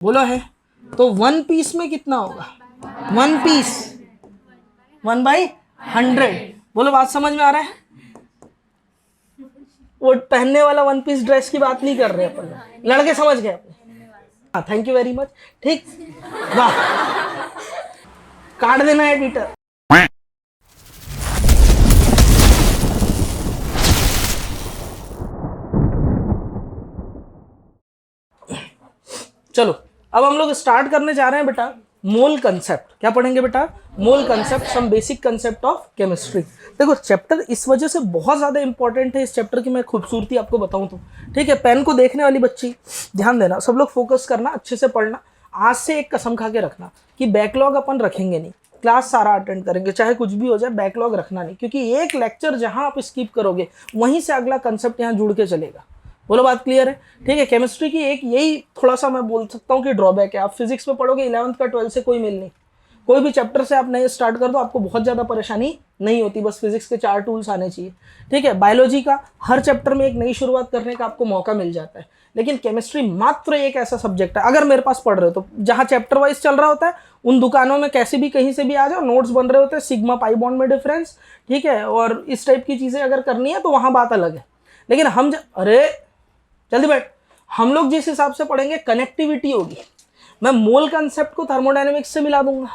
बोलो है। तो 1 पीस में कितना होगा? 1 पीस 1/100। बोलो बात समझ में आ रहा है? वो पहनने वाला 1 पीस ड्रेस की बात नहीं कर रहे अपन, लड़के समझ गए अपने। हाँ, थैंक यू वेरी मच। ठीक, वाह, काट देना एडिटर। चलो अब हम लोग स्टार्ट करने जा रहे हैं बेटा मोल कंसेप्ट। क्या पढ़ेंगे बेटा? Mole concept, some basic concept of chemistry. देखो चैप्टर इस वजह से बहुत ज़्यादा इंपॉर्टेंट है, इस चैप्टर की मैं खूबसूरती आपको बताऊं तो। ठीक है, पेन को देखने वाली बच्ची ध्यान देना, सब लोग फोकस करना, अच्छे से पढ़ना। आज से एक कसम खा के रखना कि बैकलॉग अपन रखेंगे नहीं, क्लास सारा अटेंड करेंगे, चाहे कुछ भी हो जाए, बैकलॉग रखना नहीं, क्योंकि एक लेक्चर जहां आप स्किप करोगे वहीं से अगला कंसेप्ट यहाँ जुड़ के चलेगा। बोलो बात क्लियर है? ठीक है, केमिस्ट्री की एक यही थोड़ा सा मैं बोल सकता हूँ कि ड्रॉबैक है। आप फिजिक्स में पढ़ोगे 11th का 12th से कोई मेल नहीं, कोई भी चैप्टर से आप नए स्टार्ट कर दो, आपको बहुत ज़्यादा परेशानी नहीं होती, बस फिजिक्स के 4 टूल्स आने चाहिए। ठीक है, बायोलॉजी का हर चैप्टर में एक नई शुरुआत करने का आपको मौका मिल जाता है, लेकिन केमिस्ट्री मात्र एक ऐसा सब्जेक्ट है, अगर मेरे पास पढ़ रहे हो तो जहाँ चैप्टर वाइज चल रहा होता है उन दुकानों में कैसे भी कहीं से भी आ जाओ, नोट्स बन रहे होते हैं, सिग्मा पाई बॉन्ड में डिफरेंस, ठीक है, और इस टाइप की चीज़ें अगर करनी है तो वहाँ बात अलग है। लेकिन हम अरे जल्दी बैठ, हम लोग जिस हिसाब से पढ़ेंगे कनेक्टिविटी होगी। मैं मोल कंसेप्ट को थर्मोडायनेमिक्स से मिला दूंगा,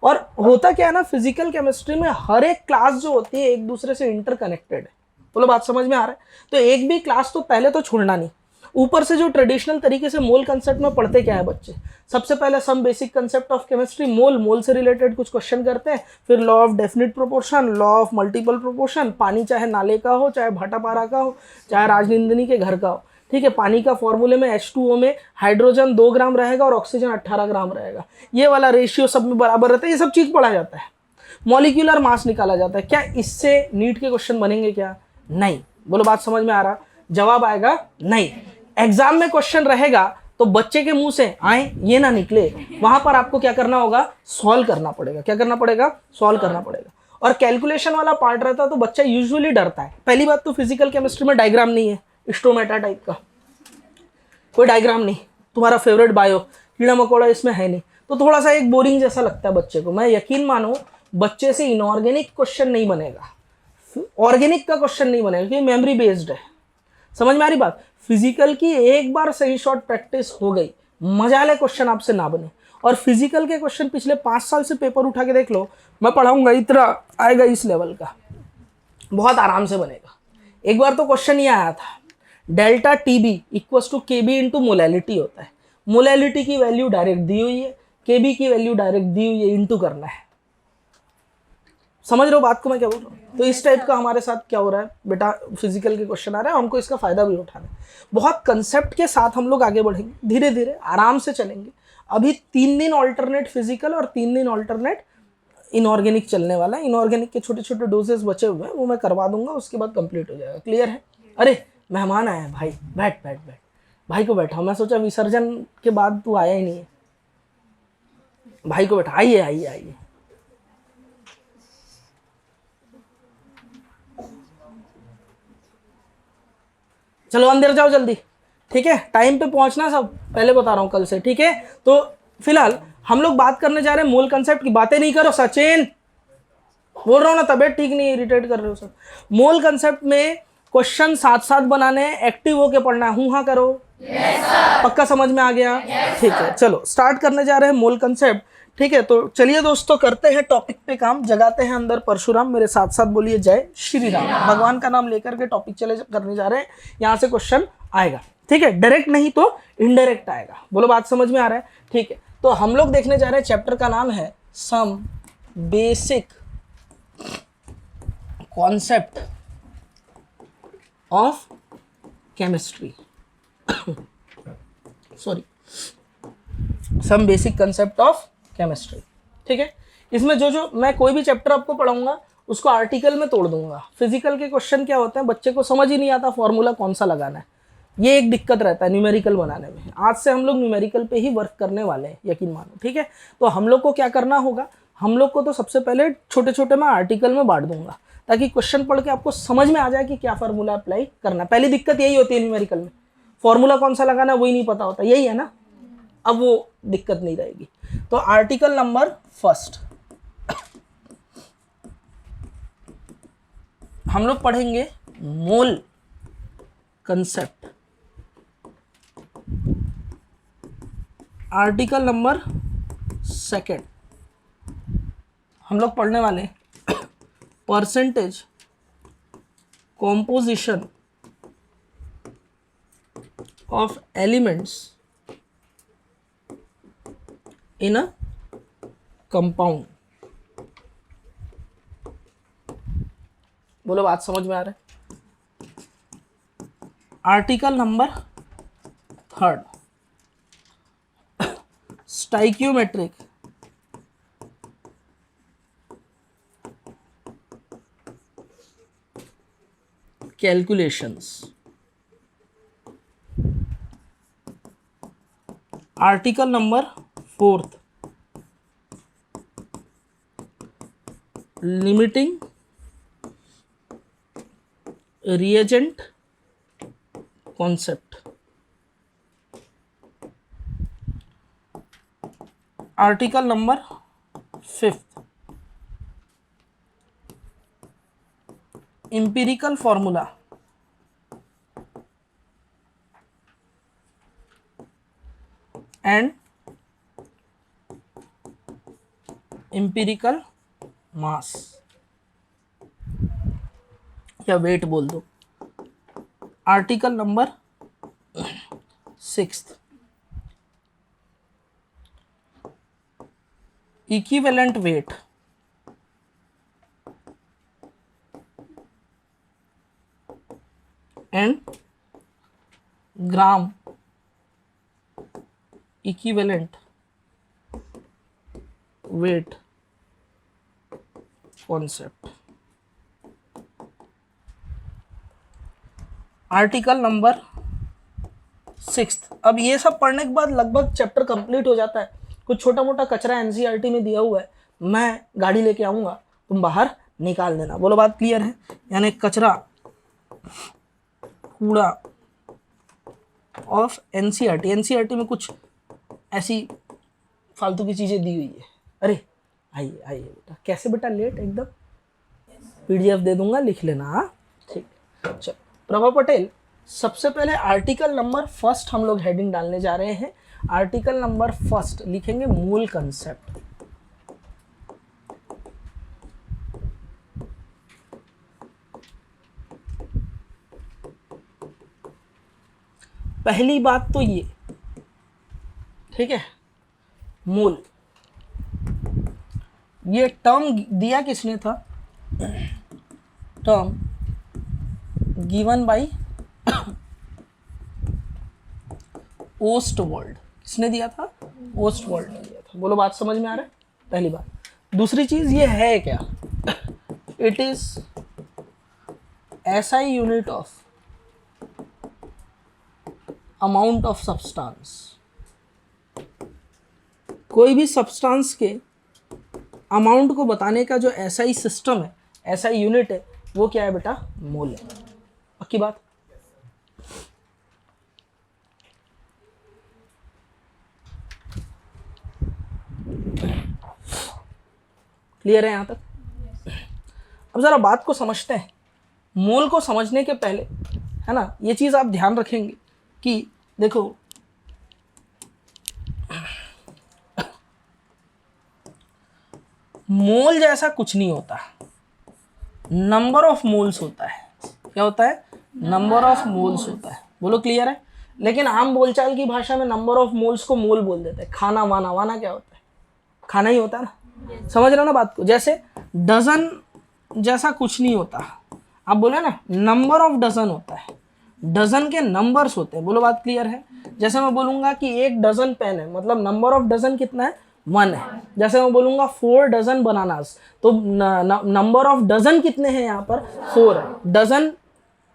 और होता क्या है ना, फिजिकल केमिस्ट्री में हर एक क्लास जो होती है एक दूसरे से इंटरकनेक्टेड है। बोलो बात समझ में आ रहा है? तो एक भी क्लास तो पहले तो छोड़ना नहीं। ऊपर से जो ट्रेडिशनल तरीके से मोल कंसेप्ट में पढ़ते क्या है बच्चे, सबसे पहले some basic concept of chemistry, mole से रिलेटेड कुछ क्वेश्चन करते हैं, फिर law of definite proportion, law of multiple proportion, पानी चाहे नाले का हो, चाहे भाटापारा का हो, चाहे राजनंदिनी के घर का हो। ठीक है, पानी का फॉर्मूले में H2O में हाइड्रोजन 2 ग्राम रहेगा और ऑक्सीजन 18 ग्राम रहेगा, ये वाला रेशियो सब में बराबर रहता है, ये सब चीज़ पढ़ा जाता है। मॉलिक्यूलर मास निकाला जाता है। क्या इससे नीट के क्वेश्चन बनेंगे क्या? नहीं। बोलो बात समझ में आ रहा? जवाब आएगा नहीं। एग्जाम में क्वेश्चन रहेगा तो बच्चे के मुंह से आए ये ना निकले, वहां पर आपको क्या करना होगा? सॉल्व करना पड़ेगा। क्या करना पड़ेगा? सॉल्व करना पड़ेगा। और कैलकुलेशन वाला पार्ट रहता है तो बच्चा यूजुअली डरता है। पहली बात तो फिजिकल केमिस्ट्री में डायग्राम नहीं है, स्टोमेटा टाइप का कोई डायग्राम नहीं। तुम्हारा फेवरेट बायो कीड़ा मकोड़ा इसमें है नहीं, तो थोड़ा सा एक बोरिंग जैसा लगता है बच्चे को। मैं यकीन मानो बच्चे से इनऑर्गेनिक क्वेश्चन नहीं बनेगा, ऑर्गेनिक का क्वेश्चन नहीं बनेगा, क्योंकि मेमोरी बेस्ड है। समझ में आ रही बात? फिजिकल की एक बार सही शॉट प्रैक्टिस हो गई, मजाले क्वेश्चन आपसे ना बने। और फिजिकल के क्वेश्चन पिछले 5 साल से पेपर उठा के देख लो, मैं पढ़ाऊंगा इतना आएगा इस लेवल का, बहुत आराम से बनेगा। एक बार तो क्वेश्चन ये आया था, delta TB equals to KB into molality होता है। मोलैलिटी की वैल्यू डायरेक्ट दी हुई है, केबी की वैल्यू डायरेक्ट दी हुई है, इंटू करना है। समझ रहे हो बात को मैं क्या बोल रहा हूँ? तो इस टाइप का हमारे साथ क्या हो रहा है बेटा, फिजिकल के क्वेश्चन आ रहे हैं, हमको इसका फायदा भी उठाना है। बहुत कंसेप्ट के साथ हम लोग आगे बढ़ेंगे, धीरे धीरे आराम से चलेंगे। अभी 3 दिन ऑल्टरनेट फिजिकल और 3 दिन ऑल्टरनेट इनऑर्गेनिक चलने वाला है। इनऑर्गेनिक के छोटे छोटे डोजेस बचे हुए हैं, वो मैं करवा दूंगा, उसके बाद कंप्लीट हो जाएगा। क्लियर है? अरे मेहमान आया भाई, बैठ बैठ बैठ, भाई को बैठा। मैं सोचा विसर्जन के बाद तू आया ही नहीं है, भाई को बैठा। आइए आइए आइए, चलो अंदर जाओ जल्दी। ठीक है, टाइम पे पहुंचना सब, पहले बता रहा हूं कल से। ठीक है, तो फिलहाल हम लोग बात करने जा रहे हैं मोल कंसेप्ट की। बातें नहीं करो सचिन, बोल रहा हूं ना, तबियत ठीक नहीं, इरिटेट कर रहे हो सब। मोल कंसेप्ट में क्वेश्चन साथ साथ बनाने, एक्टिव होके पढ़ना है। हूं हाँ करो। yes, पक्का समझ में आ गया? yes, ठीक है, चलो स्टार्ट करने जा रहे हैं मोल कंसेप्ट। ठीक है, तो चलिए दोस्तों करते हैं टॉपिक पे काम, जगाते हैं अंदर परशुराम। मेरे साथ साथ बोलिए जय श्री राम। भगवान का नाम लेकर के टॉपिक चले करने जा रहे हैं, यहाँ से क्वेश्चन आएगा। ठीक है, डायरेक्ट नहीं तो इनडायरेक्ट आएगा। बोलो बात समझ में आ रहा है? ठीक है, तो हम लोग देखने जा रहे हैं, चैप्टर का नाम है some basic concept of chemistry. Sorry, some basic concept of chemistry. ठीक है, इसमें जो मैं कोई भी चैप्टर आपको पढ़ाऊंगा उसको आर्टिकल में तोड़ दूंगा। फिजिकल के क्वेश्चन क्या होते हैं, बच्चे को समझ ही नहीं आता फॉर्मूला कौन सा लगाना है, ये एक दिक्कत रहता है न्यूमेरिकल बनाने में। आज से हम लोग न्यूमेरिकल पे ही वर्क करने वाले हैं, यकीन मानो। ठीक है, तो हम लोग को क्या करना होगा, हम लोग को तो सबसे पहले छोटे छोटे मैं आर्टिकल में बांट दूंगा, ताकि क्वेश्चन पढ़ के आपको समझ में आ जाए कि क्या फार्मूला अप्लाई करना। पहली दिक्कत यही होती है न्यूमेरिकल में, फॉर्मूला कौन सा लगाना वही नहीं पता होता, यही है ना। अब वो दिक्कत नहीं रहेगी। तो आर्टिकल नंबर फर्स्ट हम लोग पढ़ेंगे मोल कंसेप्ट। आर्टिकल नंबर सेकंड हम लोग पढ़ने वाले percentage composition of elements in a compound। बोलो बात समझ में आ रहा है? Article number third stoichiometric calculations. Article number fourth limiting reagent concept. Article number fifth empirical formula and empirical mass या वेट बोल दो। Article number sixth equivalent weight and gram equivalent weight concept। Article number sixth. अब ये सब पढ़ने के बाद लगभग चैप्टर कंप्लीट हो जाता है। कुछ छोटा मोटा कचरा एनसीईआरटी में दिया हुआ है, मैं गाड़ी लेके आऊँगा, तुम बाहर निकाल देना। बोलो बात क्लियर है? यानी कचरा कूड़ा ऑफ एनसीईआरटी। एनसीईआरटी में कुछ ऐसी फालतू की चीज़ें दी हुई है। अरे आइए आइए बेटा, कैसे बेटा लेट एकदम, पीडीएफ दे दूंगा, लिख लेना। हाँ ठीक। चलो प्रभा पटेल, सबसे पहले आर्टिकल नंबर फर्स्ट हम लोग हेडिंग डालने जा रहे हैं। आर्टिकल नंबर फर्स्ट लिखेंगे मूल कंसेप्ट। पहली बात तो ये, ठीक है, मूल, ये टर्म दिया किसने था? Term given by Ostwald. किसने दिया था? ओस्टवर्ल्ड ने दिया था। बोलो बात समझ में आ रहा है? पहली बात। दूसरी चीज ये है क्या? It is SI unit of amount of substance. कोई भी सब्सटेंस के अमाउंट को बताने का जो SI सिस्टम है, SI यूनिट है, वो क्या है बेटा? मोल है। पक्की बात? क्लियर है यहां तक? अब जरा बात को समझते हैं। मोल को समझने के पहले, है ना, ये चीज आप ध्यान रखेंगे कि देखो मोल जैसा कुछ नहीं होता, नंबर ऑफ मोल्स होता है। क्या होता है? नंबर ऑफ मोल्स होता है। बोलो क्लियर है? लेकिन आम बोलचाल की भाषा में नंबर ऑफ मोल्स को मोल बोल देते हैं। खाना वाना, वाना क्या होता है? खाना ही होता है ना। समझ रहे हो ना बात को? जैसे डजन जैसा कुछ नहीं होता। आप बोले ना नंबर ऑफ डजन होता है, डजन के नंबर्स होते हैं। बोलो बात क्लियर है? जैसे मैं बोलूंगा कि 1 डजन पेन है, मतलब नंबर ऑफ डजन कितना है? 1 है। जैसे मैं बोलूंगा 4 डजन बनानास, तो नंबर ऑफ डजन कितने हैं यहाँ पर? 4 है। डजन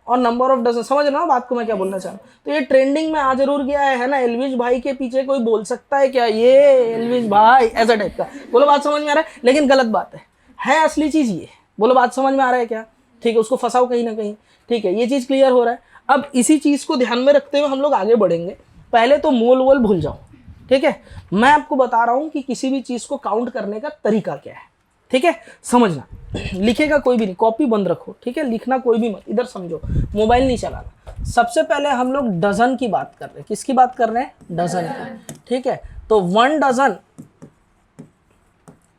और नंबर ऑफ डजन, समझ रहे हो बात को मैं क्या बोलना चाह रहा हूँ? तो ये ट्रेंडिंग में आ जरूर गया है ना। एलविश भाई के पीछे कोई बोल सकता है क्या? ये एलविश भाई ऐसा टाइप का। बोलो बात समझ में आ रहा है? लेकिन गलत बात है असली चीज ये। बोलो बात समझ में आ रहा है क्या? ठीक है, उसको फंसाओ कहीं ना कहीं। ठीक है, ये चीज क्लियर हो रहा है। अब इसी चीज को ध्यान में रखते हुए हम लोग आगे बढ़ेंगे। पहले तो मोल वोल भूल जाओ, ठीक है, मैं आपको बता रहा हूं कि किसी भी चीज को काउंट करने का तरीका क्या है। ठीक है, समझना। लिखेगा कोई भी नहीं, कॉपी बंद रखो। ठीक है, लिखना कोई भी मत, इधर समझो, मोबाइल नहीं चलाना। सबसे पहले हम लोग डजन की बात कर रहे हैं। किसकी बात कर रहे हैं? डजन की। ठीक है, तो 1 डजन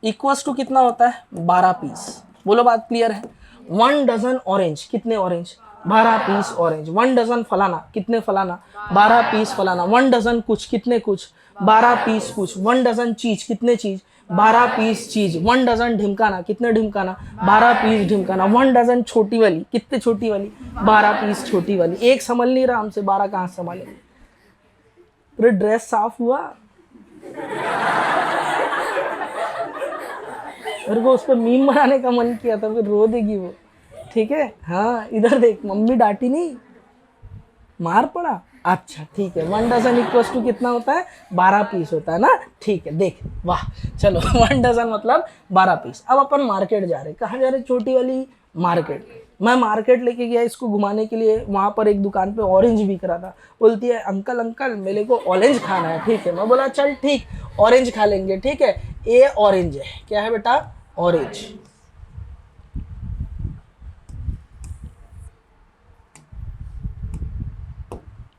इक्वल्स टू कितना होता है? 12 पीस। बोलो बात क्लियर है? 1 डजन ऑरेंज, कितने ऑरेंज? 12 piece orange. 1 डजन फलाना, कितने फलाना? 12 पीस फलाना। 1 डजन कुछ, कितने कुछ? 12 पीस कुछ। 1 डजन चीज, कितने चीज? 12 पीस चीज। 1 डजन ढिमकाना, कितने ढिमकाना? 12 पीस ढिमकाना। 1 डजन छोटी वाली, कितने छोटी वाली? 12 पीस छोटी वाली। एक संभल नहीं रहा हमसे, 12 कहाँ संभाले? पूरे ड्रेस साफ हुआ, मेरे को उस पर मीम बनाने का मन किया था, फिर रो देगी वो। ठीक है, हाँ इधर देख, मम्मी डांटी नहीं, मार पड़ा। अच्छा ठीक है, 1 डजन इक्वल्स टू कितना होता है? 12 पीस होता है ना। ठीक है, देख, वाह, चलो 1 डजन मतलब 12 पीस। अब अपन मार्केट जा रहे, कहाँ जा रहे? छोटी वाली मार्केट। मैं मार्केट लेके गया इसको घुमाने के लिए, वहाँ पर एक दुकान पे ऑरेंज बिक रहा था। बोलती है अंकल अंकल मेरे को ऑरेंज खाना है। ठीक है, मैं बोला चल ठीक, ऑरेंज खा लेंगे। ठीक है, ये ऑरेंज है, क्या है बेटा? ऑरेंज।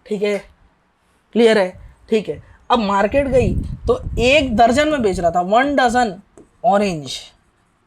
ठीक है, क्लियर है? ठीक है, अब मार्केट गई तो 1 दर्जन में बेच रहा था। 1 डजन ऑरेंज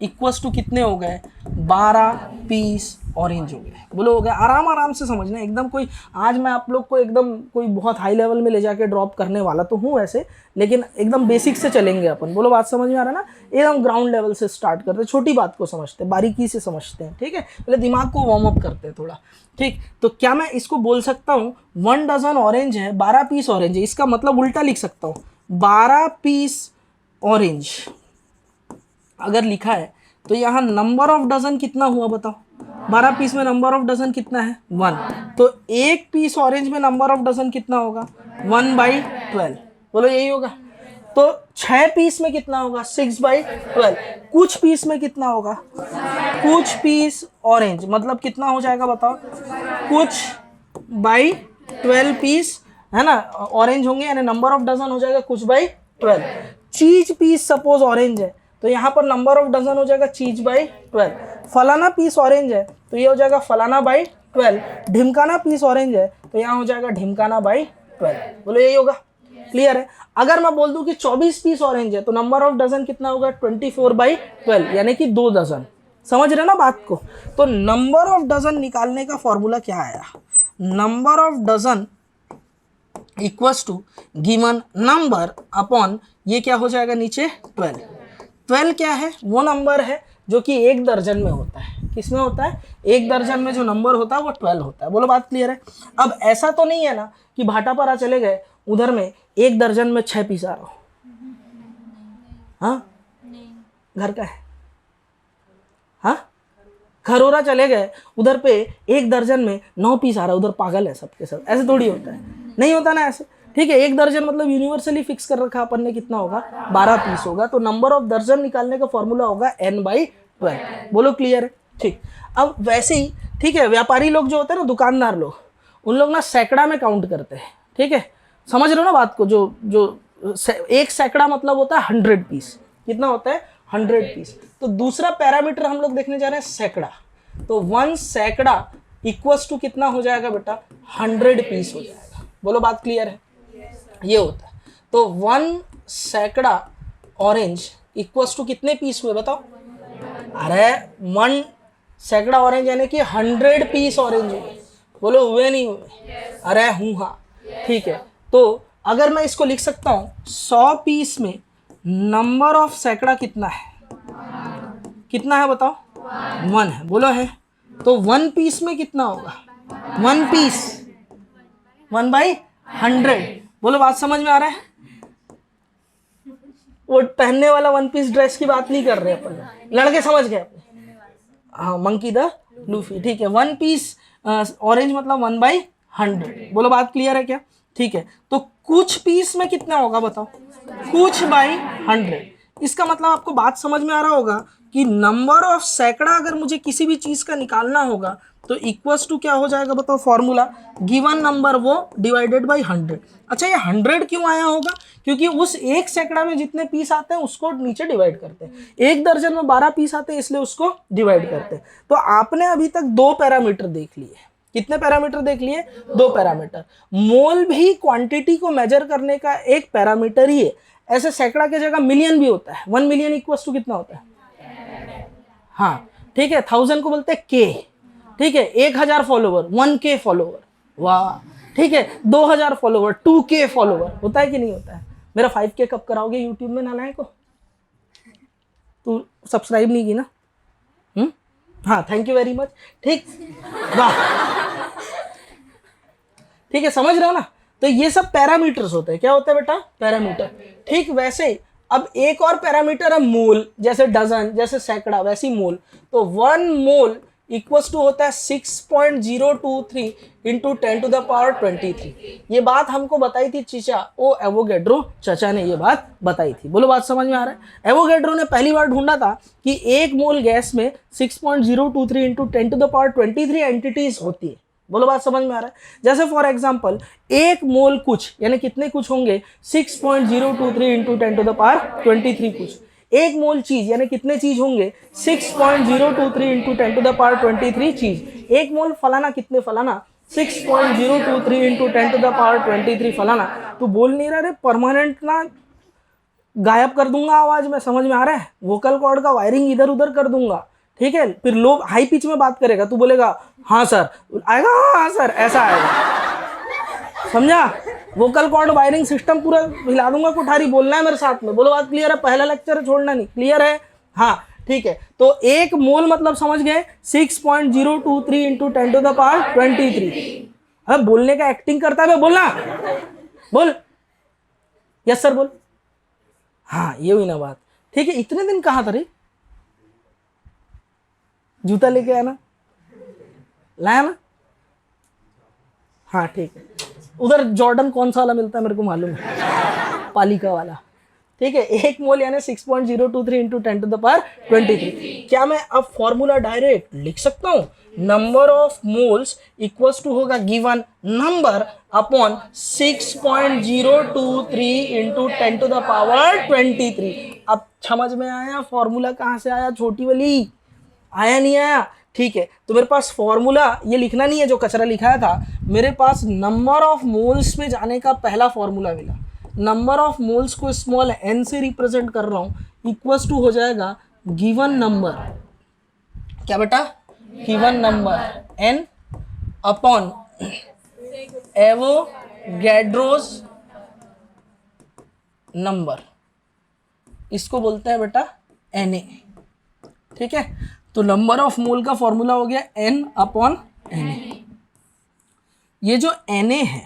इक्वल्स टू कितने हो गए? 12 पीस ऑरेंज हो गए। बोलो हो गया? आराम आराम से समझना एकदम। कोई आज मैं आप लोग को एकदम कोई बहुत हाई लेवल में ले जाके ड्रॉप करने वाला तो हूँ वैसे, लेकिन एकदम बेसिक से चलेंगे अपन। बोलो बात समझ में आ रहा है ना? एकदम ग्राउंड लेवल से स्टार्ट करते हैं, छोटी बात को समझते हैं, बारीकी से समझते हैं। ठीक है, पहले दिमाग को वार्म अप करते हैं थोड़ा। ठीक, तो क्या मैं इसको बोल सकता हूँ 1 डजन ऑरेंज है, 12 पीस ऑरेंज है, इसका मतलब उल्टा लिख सकता हूँ, 12 पीस ऑरेंज अगर लिखा है तो यहाँ नंबर ऑफ डजन कितना हुआ बताओ? 12 पीस में नंबर ऑफ डजन कितना है? 1। तो 1 पीस ऑरेंज में नंबर ऑफ डजन कितना होगा? 1/12। बोलो यही होगा। तो 6 पीस में कितना होगा? 6/12। कुछ पीस में कितना होगा? कुछ पीस ऑरेंज मतलब कितना हो जाएगा बताओ? कुछ बाई 12 पीस, है ना, ऑरेंज होंगे, यानी नंबर ऑफ डजन हो जाएगा कुछ बाई 12। चीज पीस सपोज ऑरेंज है तो यहाँ पर नंबर ऑफ डजन हो जाएगा चीज बाई 12। फलाना पीस ऑरेंज है तो ये हो जाएगा फलाना बाई 12। ढिमकाना पीस ऑरेंज है तो यहाँ हो जाएगा ढिमकाना बाई 12। बोलो यही होगा। क्लियर है? अगर मैं बोल दूं कि 24 पीस ऑरेंज है तो नंबर ऑफ डजन कितना होगा? 24/12, यानी कि 2 डजन। समझ रहे ना बात को? तो नंबर ऑफ डजन निकालने का फॉर्मूला क्या आया? Number of dozen equals to given number upon, ये क्या हो जाएगा नीचे? 12। 12 क्या है? वो नंबर है जो कि 1 दर्जन में होता है। किसमें होता है? 1 दर्जन में जो नंबर होता है वो 12 होता है। बोलो बात क्लियर है? अब ऐसा तो नहीं है ना कि भाटापारा चले गए, उधर में 1 दर्जन में 6 पीस आ रहा हो। हाँ, घर का है। हाँ, खरोरा चले गए, उधर पे 1 दर्जन में 9 पीस आ रहा है, उधर पागल है सबके सब। ऐसे थोड़ी होता है, नहीं होता ना ऐसे। ठीक है, 1 दर्जन मतलब यूनिवर्सली फिक्स कर रखा अपन ने, कितना होगा? 12 पीस होगा। तो नंबर ऑफ दर्जन निकालने का फॉर्मूला होगा n/12। बोलो क्लियर है? ठीक, अब वैसे ही ठीक है, व्यापारी लोग जो होते हैं ना, दुकानदार लोग, उन लोग ना सैकड़ा में काउंट करते हैं। ठीक है, समझ रहे हो ना बात को? जो 1 सैकड़ा मतलब होता है 100 पीस। कितना होता है? 100 पीस। तो दूसरा पैरामीटर हम लोग देखने जा रहे हैं सैकड़ा। तो 1 सैकड़ा इक्वल्स टू कितना हो जाएगा बेटा? 100 पीस हो जाएगा। बोलो बात क्लियर है? ये होता है। तो 1 सैकड़ा ऑरेंज इक्वल्स टू कितने पीस हुए बताओ? अरे 1 सैकड़ा ऑरेंज यानी कि 100 पीस ऑरेंज हुए। बोलो हुए नहीं हुए? अरे हूँ, हाँ। ठीक है, तो अगर मैं इसको लिख सकता हूँ 100 पीस में नंबर ऑफ सैकड़ा कितना है? कितना है बताओ? 1 है। बोलो है? तो 1 पीस में कितना होगा? 1 पीस 1/100। बोलो बात समझ में आ रहा है? वो पहनने वाला 1 पीस ड्रेस की बात नहीं कर रहे अपन, लड़के समझ गए अपने। हाँ, मंकी द लूफी। ठीक है, 1 पीस ऑरेंज मतलब 1/100। बोलो बात क्लियर है क्या? ठीक है, तो कुछ पीस में कितना होगा बताओ? कुछ बाई 100। इसका मतलब आपको बात समझ में आ रहा होगा कि नंबर ऑफ सैकड़ा अगर मुझे किसी भी चीज का निकालना होगा तो इक्वल्स टू क्या हो जाएगा बताओ फॉर्मूला, गिवन नंबर वो डिवाइडेड बाई 100। अच्छा ये 100 क्यों आया होगा, क्योंकि उस एक सैकड़ा में जितने पीस आते हैं उसको नीचे डिवाइड करते हैं, एक दर्जन में 12 पीस आते हैं इसलिए उसको डिवाइड करते हैं। तो आपने अभी तक 2 पैरामीटर देख लिए, कितने पैरामीटर देख लिए, 2 पैरामीटर। मोल भी क्वांटिटी को मेजर करने का एक पैरामीटर ही है, ऐसे सैकड़ा की जगह मिलियन भी होता है, 1 मिलियन इक्वल्स टू कितना होता है, हाँ ठीक है, 1000 को बोलते हैं के, ठीक है, 1000 फॉलोवर 1K फॉलोवर, वाह ठीक है, 2000 फॉलोवर 2K फॉलोवर, होता है कि नहीं होता है। मेरा 5K कब कराओगे यूट्यूब में नालाय को, तू सब्सक्राइब नहीं की ना, हाँ थैंक यू वेरी मच, ठीक, वाह ठीक है, समझ रहे हो ना। तो ये सब पैरामीटर्स होते हैं, क्या होता है बेटा, पैरामीटर। ठीक वैसे अब एक और पैरामीटर है मोल, जैसे डजन, जैसे सैकड़ा, वैसी मोल। तो 1 मोल इक्वल्स टू होता है 6.023 इंटू 10 टू द पावर 23। ये बात हमको बताई थी चीचा ओ एवोगैड्रो चचा ने ये बात बताई थी। बोलो बात समझ में आ रहा है। एवोगैड्रो ने पहली बार ढूंढा था कि 1 मोल गैस में 6.023 into 10 to the power 23 entities होती है। बोलो बात समझ में आ रहा है। जैसे फॉर एग्जांपल 1 मोल कुछ, यानी कितने कुछ होंगे, 6.023 इंटू 10 टू द पावर 23 कुछ। 1 मोल चीज यानी कितने चीज होंगे, 6.023 इंटू 10 टू द पावर 23 चीज। 1 मोल फलाना कितने फलाना, 6.023 इंटू 10 टू द पावर 23 फलाना। तू बोल नहीं रहा रे, परमानेंट ना गायब कर दूंगा आवाज में, समझ में आ रहा है। वोकल कॉर्ड का वायरिंग इधर उधर कर दूंगा, ठीक है। फिर लो हाई पिच में बात करेगा, तू बोलेगा हाँ सर आएगा, हाँ सर ऐसा आएगा, समझा। वोकल कॉर्ड वायरिंग सिस्टम पूरा हिला दूंगा, कुठारी बोलना है मेरे साथ में। बोलो बात क्लियर है, पहला लेक्चर है छोड़ना नहीं, क्लियर है, हाँ ठीक है। तो 1 मोल मतलब समझ गए 6.023 इंटू 10 टू द पावर 23। अब बोलने का एक्टिंग करता है, बोलना, बोल यस सर बोल, हाँ ये हुई ना बात, ठीक है। इतने दिन कहाँ था रे, जूता लेके आया ना, लाया ना, हाँ ठीक है। उधर जॉर्डन कौन सा वाला मिलता है मेरे को मालूम है, पालिका वाला, ठीक है। 1 मोल यानी 6.023 इंटू 10 टू द पावर 23। क्या मैं अब फॉर्मूला डायरेक्ट लिख सकता हूँ, number of moles equals to होगा given number upon 6.023 into 10 to the power 23। अब समझ में आया फॉर्मूला कहाँ से आया, छोटी वाली, आया नहीं आया, ठीक है। तो मेरे पास फॉर्मूला ये लिखना नहीं है जो कचरा लिखाया था, मेरे पास नंबर ऑफ मोल्स में जाने का पहला फॉर्मूला मिला। नंबर ऑफ मोल्स को स्मॉल n से रिप्रेजेंट कर रहा हूँ, इक्वल्स टू हो जाएगा गिवन नंबर, क्या बेटा, given number n upon Avogadro's number, इसको बोलते हैं बेटा Na, ठीक है। तो नंबर ऑफ मोल का फॉर्मूला हो गया n अपॉन Na। ये जो Na है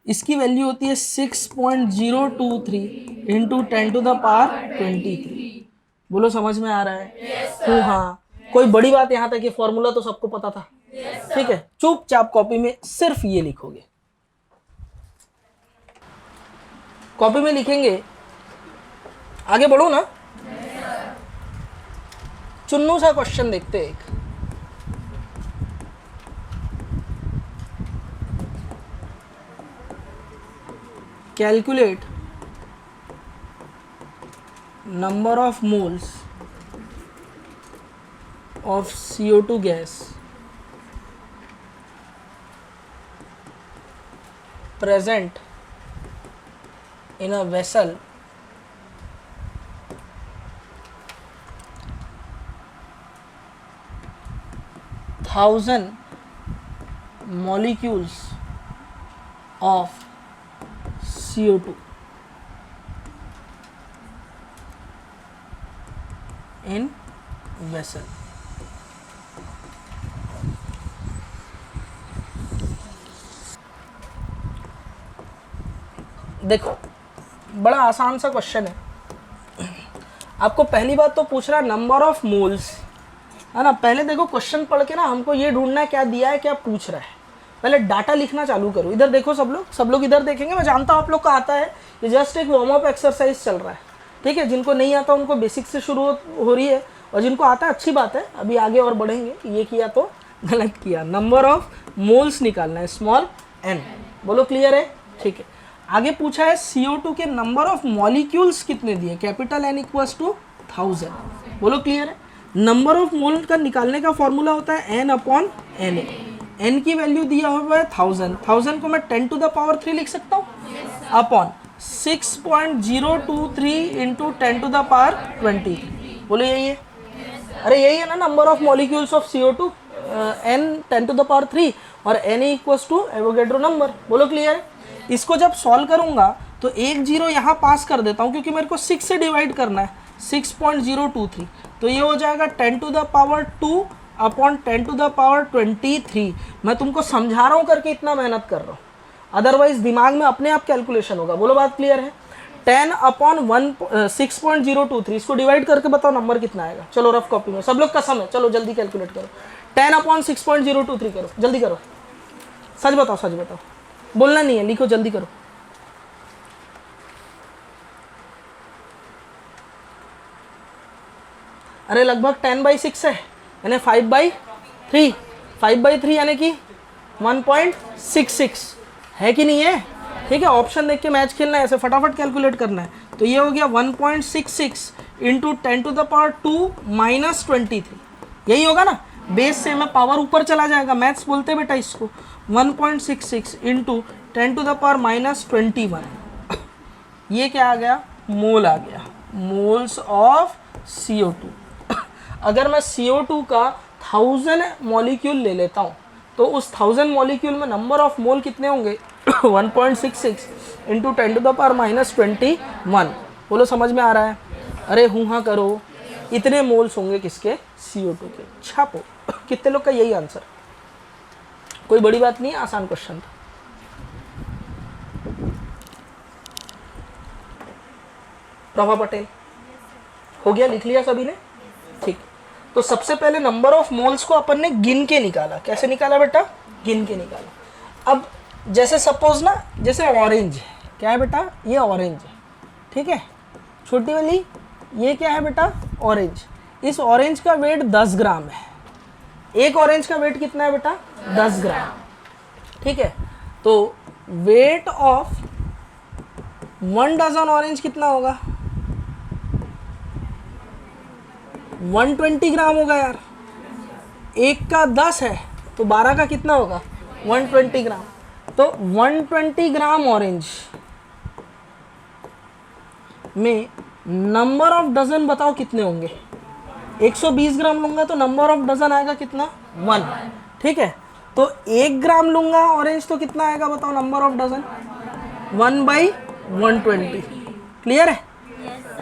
इसकी वैल्यू होती है 6.023 इंटू 10 टू द पावर 23। बोलो समझ में आ रहा है, yes, हाँ। कोई बड़ी बात यहाँ तक, ये फॉर्मूला तो सबको पता था, yes, ठीक है। चुपचाप कॉपी में सिर्फ ये लिखोगे, कॉपी में लिखेंगे, आगे बढ़ो ना। चुन्नू सा क्वेश्चन देखते हैं एक, calculate number of moles of CO2 gas present in a vessel thousand molecules of CO2 in vessel। देखो बड़ा आसान सा क्वेश्चन है। आपको पहली बात तो पूछ रहा है नंबर ऑफ मोल्स, है ना। पहले देखो क्वेश्चन पढ़ के ना हमको ये ढूंढना है क्या दिया है, क्या पूछ रहा है। पहले डाटा लिखना चालू करो। इधर देखो सब लोग इधर देखेंगे। मैं जानता हूँ आप लोग का आता है, ये जस्ट एक वार्म अप एक्सरसाइज चल रहा है, ठीक है। जिनको नहीं आता उनको बेसिक से शुरू हो रही है, और जिनको आता है अच्छी बात है, अभी आगे और बढ़ेंगे। ये किया तो गलत किया, नंबर ऑफ मोल्स निकालना है, स्मॉल n। बोलो क्लियर है? ठीक है। आगे पूछा है CO2 के नंबर ऑफ मॉलिक्यूल्स कितने दिए, कैपिटल N इक्वल्स टू 1000। बोलो क्लियर है? नंबर ऑफ मोल का निकालने का फॉर्मूला होता है n अपॉन Na। n की वैल्यू दिया हुआ है 1000, 1000 को मैं 10 टू द पावर 3 लिख सकता हूँ, upon 6.023 into 10 to the power 23। बोलो यही है? अरे यही है ना number of molecules of CO2, n 10 to the power 3 और Na equals to Avogadro number. बोलो क्लियर है? इसको जब सॉल्व करूंगा तो एक जीरो यहाँ पास कर देता हूँ क्योंकि मेरे को 6 से डिवाइड करना है, 6.023, तो ये हो जाएगा 10 to the power 2 upon 10 to the power 23। मैं तुमको समझा रहा हूँ करके इतना मेहनत कर रहा हूँ, अदरवाइज दिमाग में अपने आप कैलकुलेशन होगा। बोलो बात क्लियर है? 10 अपॉन 6.023, इसको डिवाइड करके बताओ नंबर कितना आएगा। चलो रफ कॉपी में सब लोग कसम है, चलो जल्दी कैलकुलेट करो। 10 अपॉन 6.023 करो, जल्दी करो, सच बताओ, सच बताओ, बोलना नहीं है, लिखो जल्दी करो। अरे लगभग 10/6 है, यानी 5/3, 5/3 यानी कि 1.66 है कि नहीं है? ठीक है, ऑप्शन देख के मैच खेलना है, ऐसे फटाफट कैलकुलेट करना है। तो ये हो गया 1.66 into 10 to the power 2 minus 23, यही होगा ना? बेस से मैं पावर ऊपर चला जाएगा, मैथ्स बोलते हैं बेटा इसको। 1.66 into 10 to the power minus 21, ये क्या आ गया? मोल आ गया, मोल्स ऑफ CO2। अगर मैं CO2 का 1000 मॉलिक्यूल ले लेता हूँ तो उस 1000 मॉलिक्यूल में नंबर ऑफ मोल कितने होंगे? 1.66 into 10 to the power minus 21। बोलो समझ में आ रहा है? अरे हूँ हाँ करो, इतने मोल्स होंगे किसके? CO2 के। छापो, कितने लोग का यही आंसर? कोई बड़ी बात नहीं है, आसान क्वेश्चन था। प्रभा पटेल हो गया, लिख लिया सभी ने? ठीक। तो सबसे पहले नंबर ऑफ मोल्स को अपन ने गिन के निकाला। कैसे निकाला बेटा? गिन के निकाला। अब जैसे सपोज ना, जैसे ऑरेंज है, क्या है बेटा? ये ऑरेंज है, ठीक है, छोटी वाली ये क्या है बेटा? ऑरेंज। इस ऑरेंज का वेट 10 ग्राम है। एक ऑरेंज का वेट कितना है बेटा? 10 ग्राम, ठीक है। तो वेट ऑफ 1 डजन ऑरेंज कितना होगा? 120 ग्राम होगा यार। एक का 10 है तो 12 का कितना होगा? 120 ग्राम। तो 120 ग्राम ऑरेंज में नंबर ऑफ डजन बताओ कितने होंगे? 120 ग्राम लूंगा तो नंबर ऑफ डजन आएगा कितना? 1, ठीक है। तो 1 ग्राम लूंगा ऑरेंज तो कितना आएगा बताओ नंबर ऑफ डजन? 1/120। क्लियर है?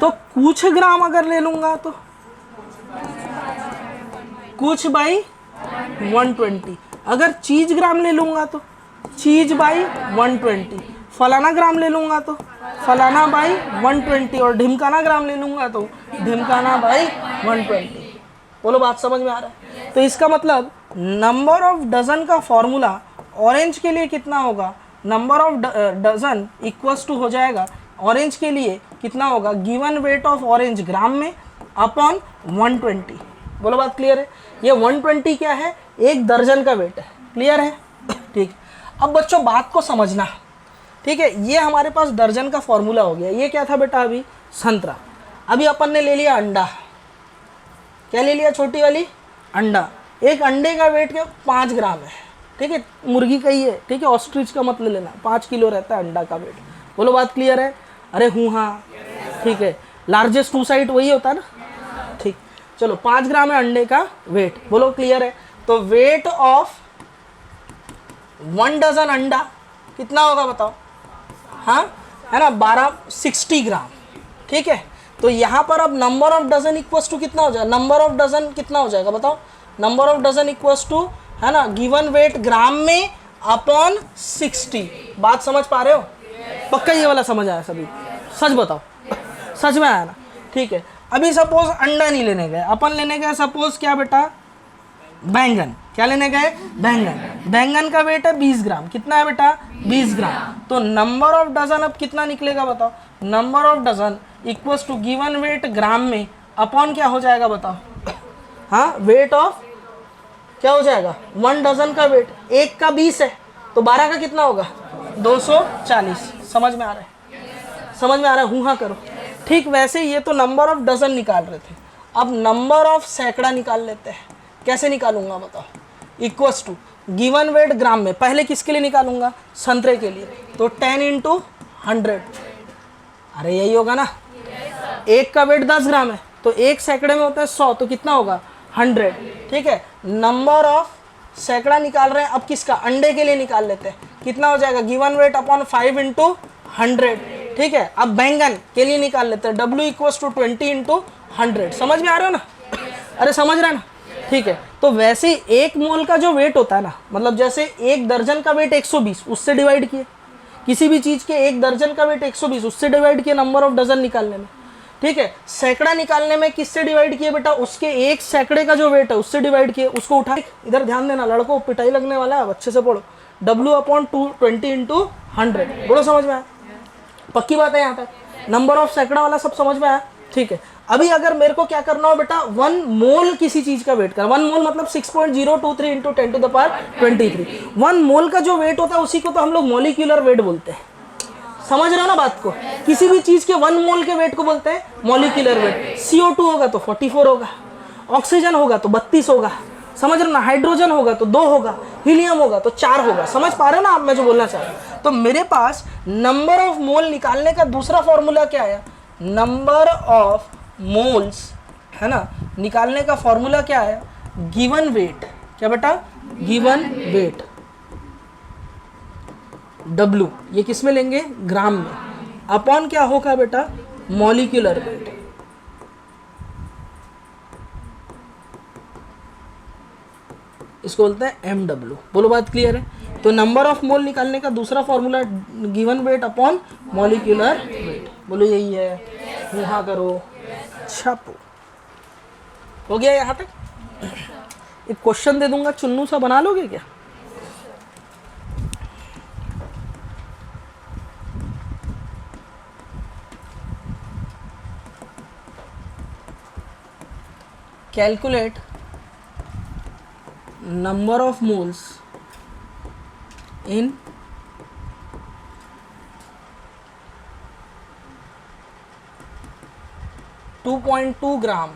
तो कुछ ग्राम अगर ले लूंगा तो कुछ बाई 120, अगर चीज ग्राम ले लूंगा तो चीज बाई 120, फलाना ग्राम ले लूंगा तो फलाना बाई 120 और ढिमकाना ग्राम ले लूंगा तो ढिमकाना बाई 120। बोलो बात समझ में आ रहा है? तो इसका मतलब नंबर ऑफ डजन का फॉर्मूला ऑरेंज के लिए कितना होगा? Number of dozen equals to हो जाएगा ऑरेंज के लिए कितना होगा? Given weight of orange gram में अपॉन 120। बोलो बात क्लियर है? ये 120 क्या है? 1 दर्जन का वेट है। क्लियर है? ठीक। अब बच्चों बात को समझना, ठीक है। ये हमारे पास दर्जन का फॉर्मूला हो गया। ये क्या था बेटा? अभी संतरा। अभी अपन ने ले लिया अंडा। क्या ले लिया? छोटी वाली अंडा। एक अंडे का वेट क्या? 5 ग्राम है, ठीक है, मुर्गी का ही है, ठीक है, ऑस्ट्रिच का मत ले लेना, 5 किलो रहता है अंडा का वेट। बोलो बात क्लियर है? अरे हूँ हाँ, ठीक है, लार्जेस्ट टू साइड वही होता है ना, ठीक। चलो 5 ग्राम है अंडे का वेट। बोलो क्लियर है? तो वेट ऑफ 1 डजन अंडा कितना होगा बताओ? हाँ है ना, 60 ग्राम, ठीक है। तो यहाँ पर अब number of dozen equals to कितना हो जाएगा? नंबर ऑफ डजन कितना हो जाएगा बताओ? Number of dozen equals to, है ना, गिवन वेट ग्राम में अपॉन 60। बात समझ पा रहे हो? पक्का ये वाला समझ आया सभी? सच बताओ, सच में आया ना? ठीक है। अभी सपोज अंडा नहीं लेने गए, अपन लेने गए सपोज क्या बेटा? बैंगन। क्या लेने गए? बैंगन। बैंगन का वेट है 20 ग्राम। कितना है बेटा? 20 ग्राम। तो नंबर ऑफ डजन अब कितना निकलेगा बताओ? Number of dozen equals to given weight gram में अपॉन क्या हो जाएगा बताओ? हाँ, वेट ऑफ क्या हो जाएगा, 1 डजन का वेट, एक का 20 है तो 12 का कितना होगा, 240। समझ में आ रहा है, समझ में आ रहा है, हूँ हाँ करो। ठीक वैसे ये तो नंबर ऑफ डजन निकाल रहे थे, अब नंबर ऑफ सैकड़ा निकाल लेते हैं। कैसे निकालूंगा बताओ, equals to given weight gram में, पहले किसके लिए निकालूंगा, संतरे के लिए, तो 10 × 100, अरे यही होगा ना, एक का वेट 10 ग्राम है तो एक सैकड़े में होता है 100, तो कितना होगा 100। ठीक है, नंबर ऑफ सैकड़ा निकाल रहे हैं, अब किसका, अंडे के लिए निकाल लेते हैं, कितना हो जाएगा, गिवन वेट अपॉन 5 × 100। ठीक है, अब बैंगन के लिए निकाल लेते हैं, W = 20 × 100। समझ में आ रहा है ना, अरे समझ रहे हैं ना। ठीक है, तो वैसे ही 1 मोल का जो वेट होता है ना, मतलब जैसे 1 दर्जन का वेट 120, उससे डिवाइड किए, किसी भी चीज़ के 1 दर्जन का वेट 120, उससे डिवाइड किए नंबर ऑफ डजन निकालने में। ठीक है, सैकड़ा निकालने में किससे डिवाइड किए बेटा, उसके एक सैकड़े का जो वेट है उससे डिवाइड किए, उसको उठा, इधर ध्यान देना लड़कों, पिटाई लगने वाला है, अब अच्छे से पढ़ो, W/20 × 100, बोलो समझ में आया, पक्की बात है यहाँ तक, नंबर ऑफ सैकड़ा वाला सब समझ में आया। ठीक है, अभी अगर मेरे को क्या करना हो बेटा, 1 मोल किसी चीज का वेट करना, 1 मोल मतलब 6.023 × 10⁻23, 1 मोल का जो वेट होता है उसी को तो हम लोग मॉलिक्यूलर वेट बोलते हैं। समझ रहे हो ना बात को, किसी भी चीज के 1 मोल के वेट को बोलते हैं मॉलिक्यूलर वेट। CO2 होगा तो 44 होगा, ऑक्सीजन होगा तो 32 होगा, समझ रहे हो ना, हाइड्रोजन होगा तो 2 होगा, हीलियम होगा तो 4 होगा। समझ पा रहे हो ना आप मैं जो बोलना चाह रहा हूँ। तो मेरे पास नंबर ऑफ मोल निकालने का दूसरा फॉर्मूला क्या आया, नंबर ऑफ मोल्स है ना, निकालने का फॉर्मूला क्या है, गिवन वेट, क्या बेटा, गिवन वेट W, ये किस में लेंगे, ग्राम में, अपॉन क्या होगा बेटा, मॉलिक्यूलर वेट। इसको बोलते हैं MW। बोलो बात क्लियर है। तो नंबर ऑफ मोल निकालने का दूसरा formula given weight upon molecular wait, बोलो यही है, यहाँ करो, छापो, हो गया यहाँ तक। एक क्वेश्चन दे दूंगा, चुन्नू सा बना लोगे क्या, calculate number of moles in (2.2 gram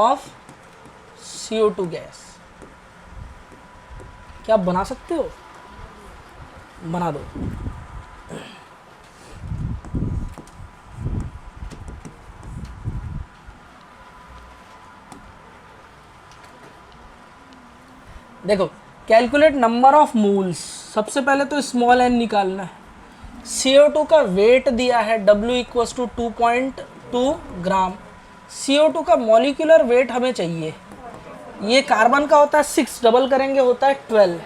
of CO2 gas. क्या आप बना सकते हो, बना दो। देखो, कैलकुलेट नंबर ऑफ मोल्स, सबसे पहले तो स्मॉल n निकालना है। CO2 का वेट दिया है W = 2.2 ग्राम, CO2 का मॉलिक्यूलर वेट हमें चाहिए, ये कार्बन का होता है 6, डबल करेंगे होता है 12,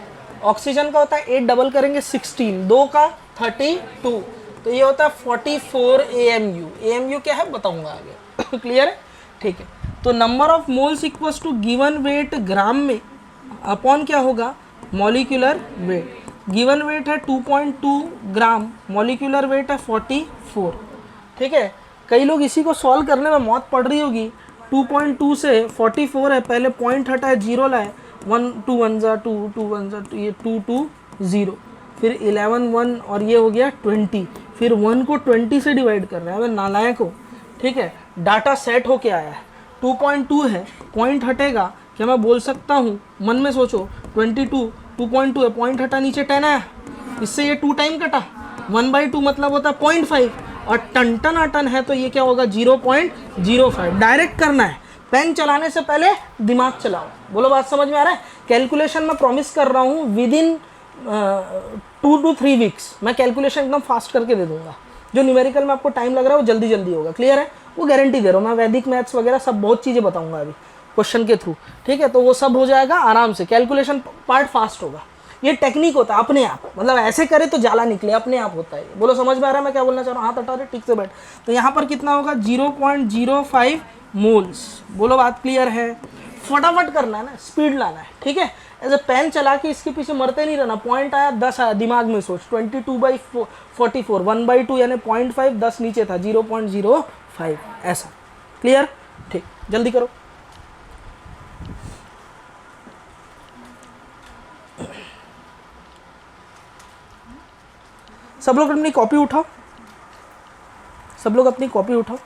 ऑक्सीजन का होता है 8, डबल करेंगे 16, 2 का 32, तो ये होता है 44 AMU। AMU क्या है बताऊंगा आगे। क्लियर है, ठीक है। तो number of moles equals to given weight gram में अपॉन क्या होगा, मॉलिक्यूलर वेट। गिवन वेट है 2.2 ग्राम, मॉलिक्यूलर वेट है 44। ठीक है, कई लोग इसी को सॉल्व करने में मौत पड़ रही होगी। 2.2 से 44 है, पहले पॉइंट हटाए, 0 लाए, 1 2 1 जा 2 2 1 जा 2, ये 2 2 0, फिर 11 1 और ये हो गया 20, फिर 1 को 20 से डिवाइड कर रहे हैं, अबे नालायक हो। ठीक है, डाटा सेट होके आया है, 2.2 है, पॉइंट हटेगा, क्या मैं बोल सकता हूँ, मन में सोचो, 22 2.2 है, पॉइंट हटा, नीचे 10 आया, इससे ये 2 टाइम कटा, 1/2 मतलब होता है 0.5, और टन टन है तो ये क्या होगा 0.05। डायरेक्ट करना है, पेन चलाने से पहले दिमाग चलाओ। बोलो बात समझ में आ रहा है। कैलकुलेशन में प्रॉमिस कर रहा हूँ विदिन 2 to 3 वीक्स मैं कैलकुलेशन एकदम फास्ट करके दे दूंगा। जो न्यूमेरिकल में आपको टाइम लग रहा है वो जल्दी जल्दी होगा। क्लियर है, वो गारंटी दे रहा हूँ मैं। वैदिक मैथ्स वगैरह सब बहुत चीज़ें बताऊंगा अभी क्वेश्चन के थ्रू। ठीक है, तो वो सब हो जाएगा आराम से, कैलकुलेशन पार्ट फास्ट होगा। ये टेक्निक होता है अपने आप, मतलब ऐसे करे तो जाला निकले, अपने आप होता है। बोलो समझ में आ रहा है मैं क्या बोलना चाह रहा हूँ। हाथ हटा रहे, ठीक से बैठ। तो यहाँ पर कितना होगा 0.05 मोल्स। बोलो बात क्लियर है। फटाफट करना है ना, स्पीड लाना है। ठीक है, ऐसे पेन चला के इसके पीछे मरते नहीं रहना। पॉइंट आया 10 आया, दिमाग में सोच 22/44 1/2 यानी 0.5, 10 नीचे था 0.05 ऐसा। क्लियर, ठीक, जल्दी करो। सब लोग अपनी कॉपी उठाओ, सब लोग अपनी कॉपी उठाओ।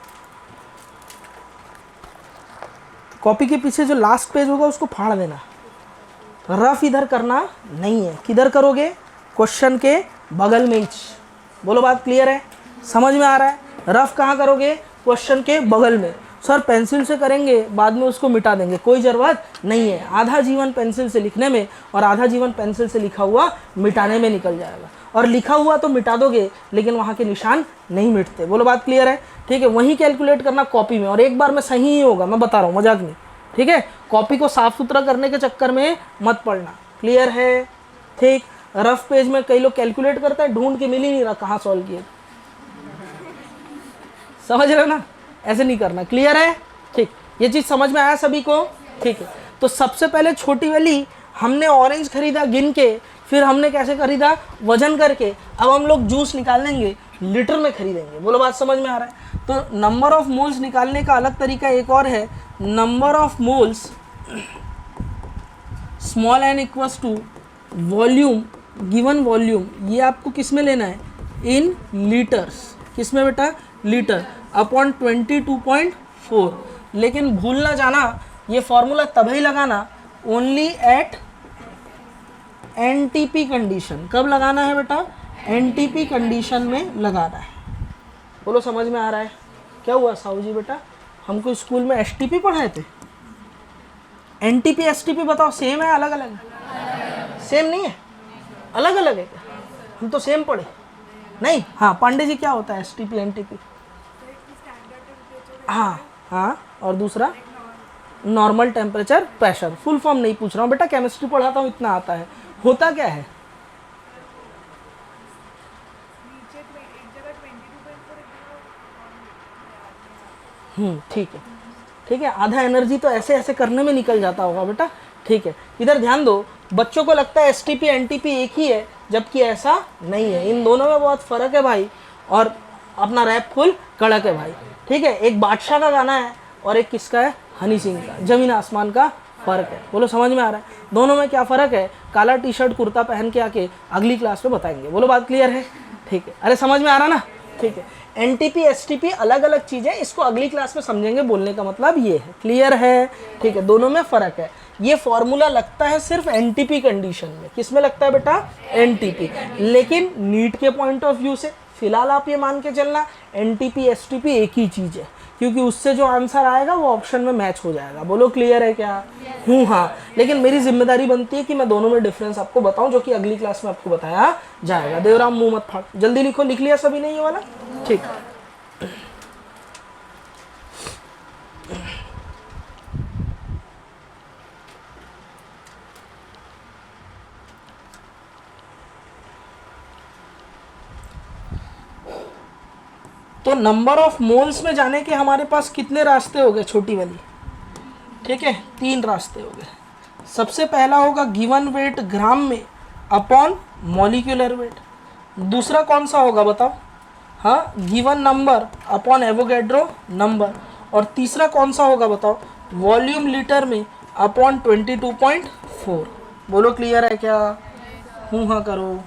कॉपी के पीछे जो लास्ट पेज होगा उसको फाड़ देना, रफ इधर करना नहीं है। किधर करोगे? क्वेश्चन के बगल में ही। बोलो बात क्लियर है, समझ में आ रहा है? रफ कहाँ करोगे? क्वेश्चन के बगल में। सर पेंसिल से करेंगे, बाद में उसको मिटा देंगे, कोई ज़रूरत नहीं है। आधा जीवन पेंसिल से लिखने में और आधा जीवन पेंसिल से लिखा हुआ मिटाने में निकल जाएगा। और लिखा हुआ तो मिटा दोगे लेकिन वहाँ के निशान नहीं मिटते। बोलो बात क्लियर है? ठीक है, वहीं कैलकुलेट करना कॉपी में, और एक बार में सही ही होगा, मैं बता रहा हूँ, मजाक नहीं। ठीक है, कॉपी को साफ सुथरा करने के चक्कर में मत पड़ना। क्लियर है? ठीक। रफ पेज में कई लोग कैलकुलेट करते हैं, ढूंढ के मिल ही नहीं रहा कहाँ सॉल्व किए। समझ रहे हो ना? ऐसे नहीं करना। क्लियर है? ठीक, ये चीज़ समझ में आया सभी को? ठीक है, तो सबसे पहले छोटी वाली हमने ऑरेंज खरीदा गिन के, फिर हमने कैसे खरीदा? वजन करके। अब हम लोग जूस निकाल लेंगे, लीटर में खरीदेंगे। बोलो बात समझ में आ रहा है? तो नंबर ऑफ मोल्स निकालने का अलग तरीका एक और है, number of moles small n equals to volume, given volume, ये आपको किस में लेना है? In litres. किस में बेटा? Litre upon 22.4। लेकिन भूल ना जाना, ये फॉर्मूला तभी लगाना ओनली एट एनटीपी कंडीशन। कब लगाना है बेटा? एनटीपी कंडीशन में लगाना है। बोलो समझ में आ रहा है? क्या हुआ साहू जी बेटा, हमको स्कूल में एसटीपी पढ़ाए थे? एनटीपी एसटीपी बताओ, सेम है अलग अलग? सेम नहीं है, अलग अलग है क्या? हम तो सेम पढ़े नहीं। हाँ पांडे जी, क्या होता है एसटीपी एनटीपी? हाँ हाँ, और दूसरा normal temperature pressure. Full form नहीं पूछ रहा हूँ बेटा, केमिस्ट्री पढ़ाता हूँ, इतना आता है। होता क्या है? ठीक है, ठीक है, आधा एनर्जी तो ऐसे ऐसे करने में निकल जाता होगा बेटा। ठीक है, इधर ध्यान दो, बच्चों को लगता है एसटीपी एनटीपी एक ही है, जबकि ऐसा नहीं है, इन दोनों में बहुत फ़र्क है भाई। और अपना रैप फुल कड़क है भाई। ठीक है, एक बादशाह का गाना है और एक किसका है? हनी सिंह का। जमीन आसमान का फ़र्क है। बोलो समझ में आ रहा है? दोनों में क्या फ़र्क है? काला टी शर्ट कुर्ता पहन के आके अगली क्लास में बताएंगे। बोलो बात क्लियर है? ठीक है, अरे समझ में आ रहा ना? ठीक है, एनटीपी एसटीपी अलग अलग चीज़ें, इसको अगली क्लास में समझेंगे। बोलने का मतलब ये है। क्लियर है? ठीक है, दोनों में फ़र्क है। ये फॉर्मूला लगता है सिर्फ एनटीपी कंडीशन में। किस में लगता है बेटा? एनटीपी। लेकिन नीट के पॉइंट ऑफ व्यू से फिलहाल आप ये मान के चलना एनटीपी एसटीपी एक ही चीज़ है, क्योंकि उससे जो आंसर आएगा वो ऑप्शन में मैच हो जाएगा। बोलो क्लियर है क्या? हाँ, लेकिन मेरी जिम्मेदारी बनती है कि मैं दोनों में डिफरेंस आपको बताऊं, जो कि अगली क्लास में आपको बताया जाएगा। देवराम मुंह मत फाड़, जल्दी लिखो। लिख लिया सभी ने ये वाला? ठीक। तो नंबर ऑफ मोल्स में जाने के हमारे पास कितने रास्ते हो गए छोटी वाली? ठीक है, 3 रास्ते हो गए। सबसे पहला होगा गिवन वेट ग्राम में अपॉन मॉलिक्यूलर वेट। दूसरा कौन सा होगा बताओ? हाँ, given number upon Avogadro number. और तीसरा कौन सा होगा बताओ? वॉल्यूम लीटर में अपॉन 22.4। बोलो क्लियर है क्या? हाँ करो।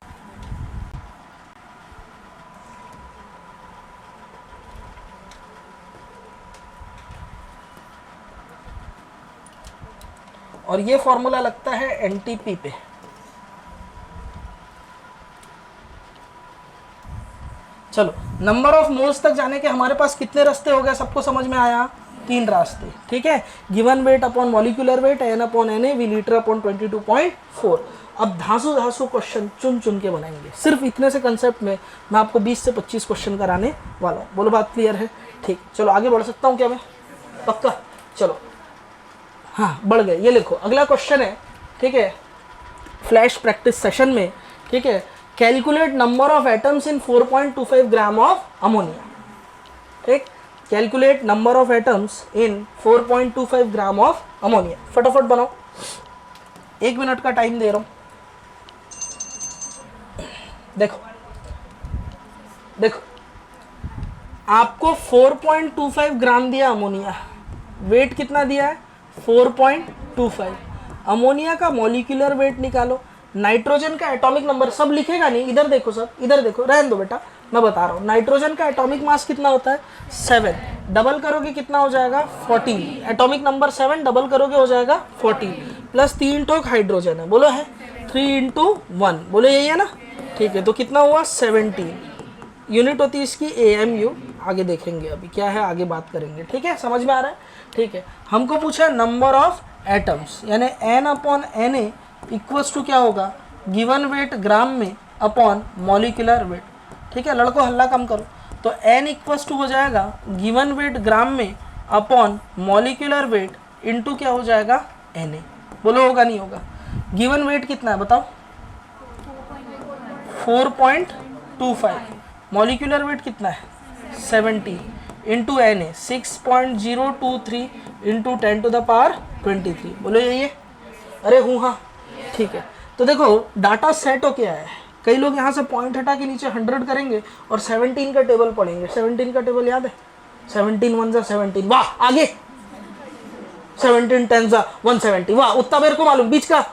और ये फॉर्मूला लगता है एनटीपी पे। चलो, नंबर ऑफ मोल्स तक जाने के हमारे पास कितने रास्ते हो गए? सबको समझ में आया? 3 रास्ते। ठीक है, given weight upon molecular weight, N upon N A, V litre upon 22.4। अब धांसू धांसू क्वेश्चन चुन चुन के बनाएंगे। सिर्फ इतने से कंसेप्ट में मैं आपको 20 से 25 क्वेश्चन कराने वाला हूँ। बोलो बात क्लियर है? ठीक, चलो आगे बढ़ सकता हूँ क्या मैं? पक्का? चलो, हाँ बढ़ गए। ये लिखो, अगला क्वेश्चन है। ठीक है, फ्लैश प्रैक्टिस सेशन में। ठीक है, calculate number of atoms in 4.25 gram of ammonia. ठीक, calculate number of atoms in 4.25 gram of ammonia. फटाफट बनाओ, 1 मिनट का टाइम दे रहा हूं। देखो देखो, आपको 4.25 ग्राम दिया अमोनिया, वेट कितना दिया है? 4.25। अमोनिया का मॉलिक्यूलर वेट निकालो। नाइट्रोजन का एटॉमिक नंबर सब लिखेगा नहीं, इधर देखो सब, इधर देखो, रहने दो बेटा, मैं बता रहा हूँ। नाइट्रोजन का एटॉमिक मास कितना होता है 7, डबल करोगे कितना हो जाएगा 14, एटॉमिक नंबर 7 डबल करोगे हो जाएगा 14, प्लस 3 ठोक हाइड्रोजन है, बोलो है 3 × 1, बोलो यही है ना, ठीक है। तो कितना हुआ 17, यूनिट होती है इसकी AMU, आगे देखेंगे अभी क्या है, आगे बात करेंगे, ठीक है, समझ में आ रहा है, ठीक है। हमको पूछा है नंबर ऑफ एटम्स, यानी N/Na इक्वल्स टू क्या होगा, गिवन वेट ग्राम में अपॉन मॉलिक्यूलर वेट, ठीक है। लड़को हल्ला कम करो, तो N इक्वल्स टू हो जाएगा गिवन वेट ग्राम में अपॉन मॉलिक्यूलर वेट इनटू क्या हो जाएगा Na, बोलो होगा नहीं होगा। गिवन वेट कितना है बताओ 4.25, मॉलिक्यूलर वेट कितना है 70 इंटू Na 6.023 इंटू 10⁻23, बोलो यही है, अरे हूँ हाँ, ठीक है। तो देखो डाटा सेट हो क्या है, कई लोग यहाँ से पॉइंट हटा के नीचे 100 करेंगे और 17 का टेबल पढ़ेंगे, 17 का टेबल याद है, 17 1 = 17, वाह आगे 17 10 = 170, वाह उतना मेरे को मालूम, बीच का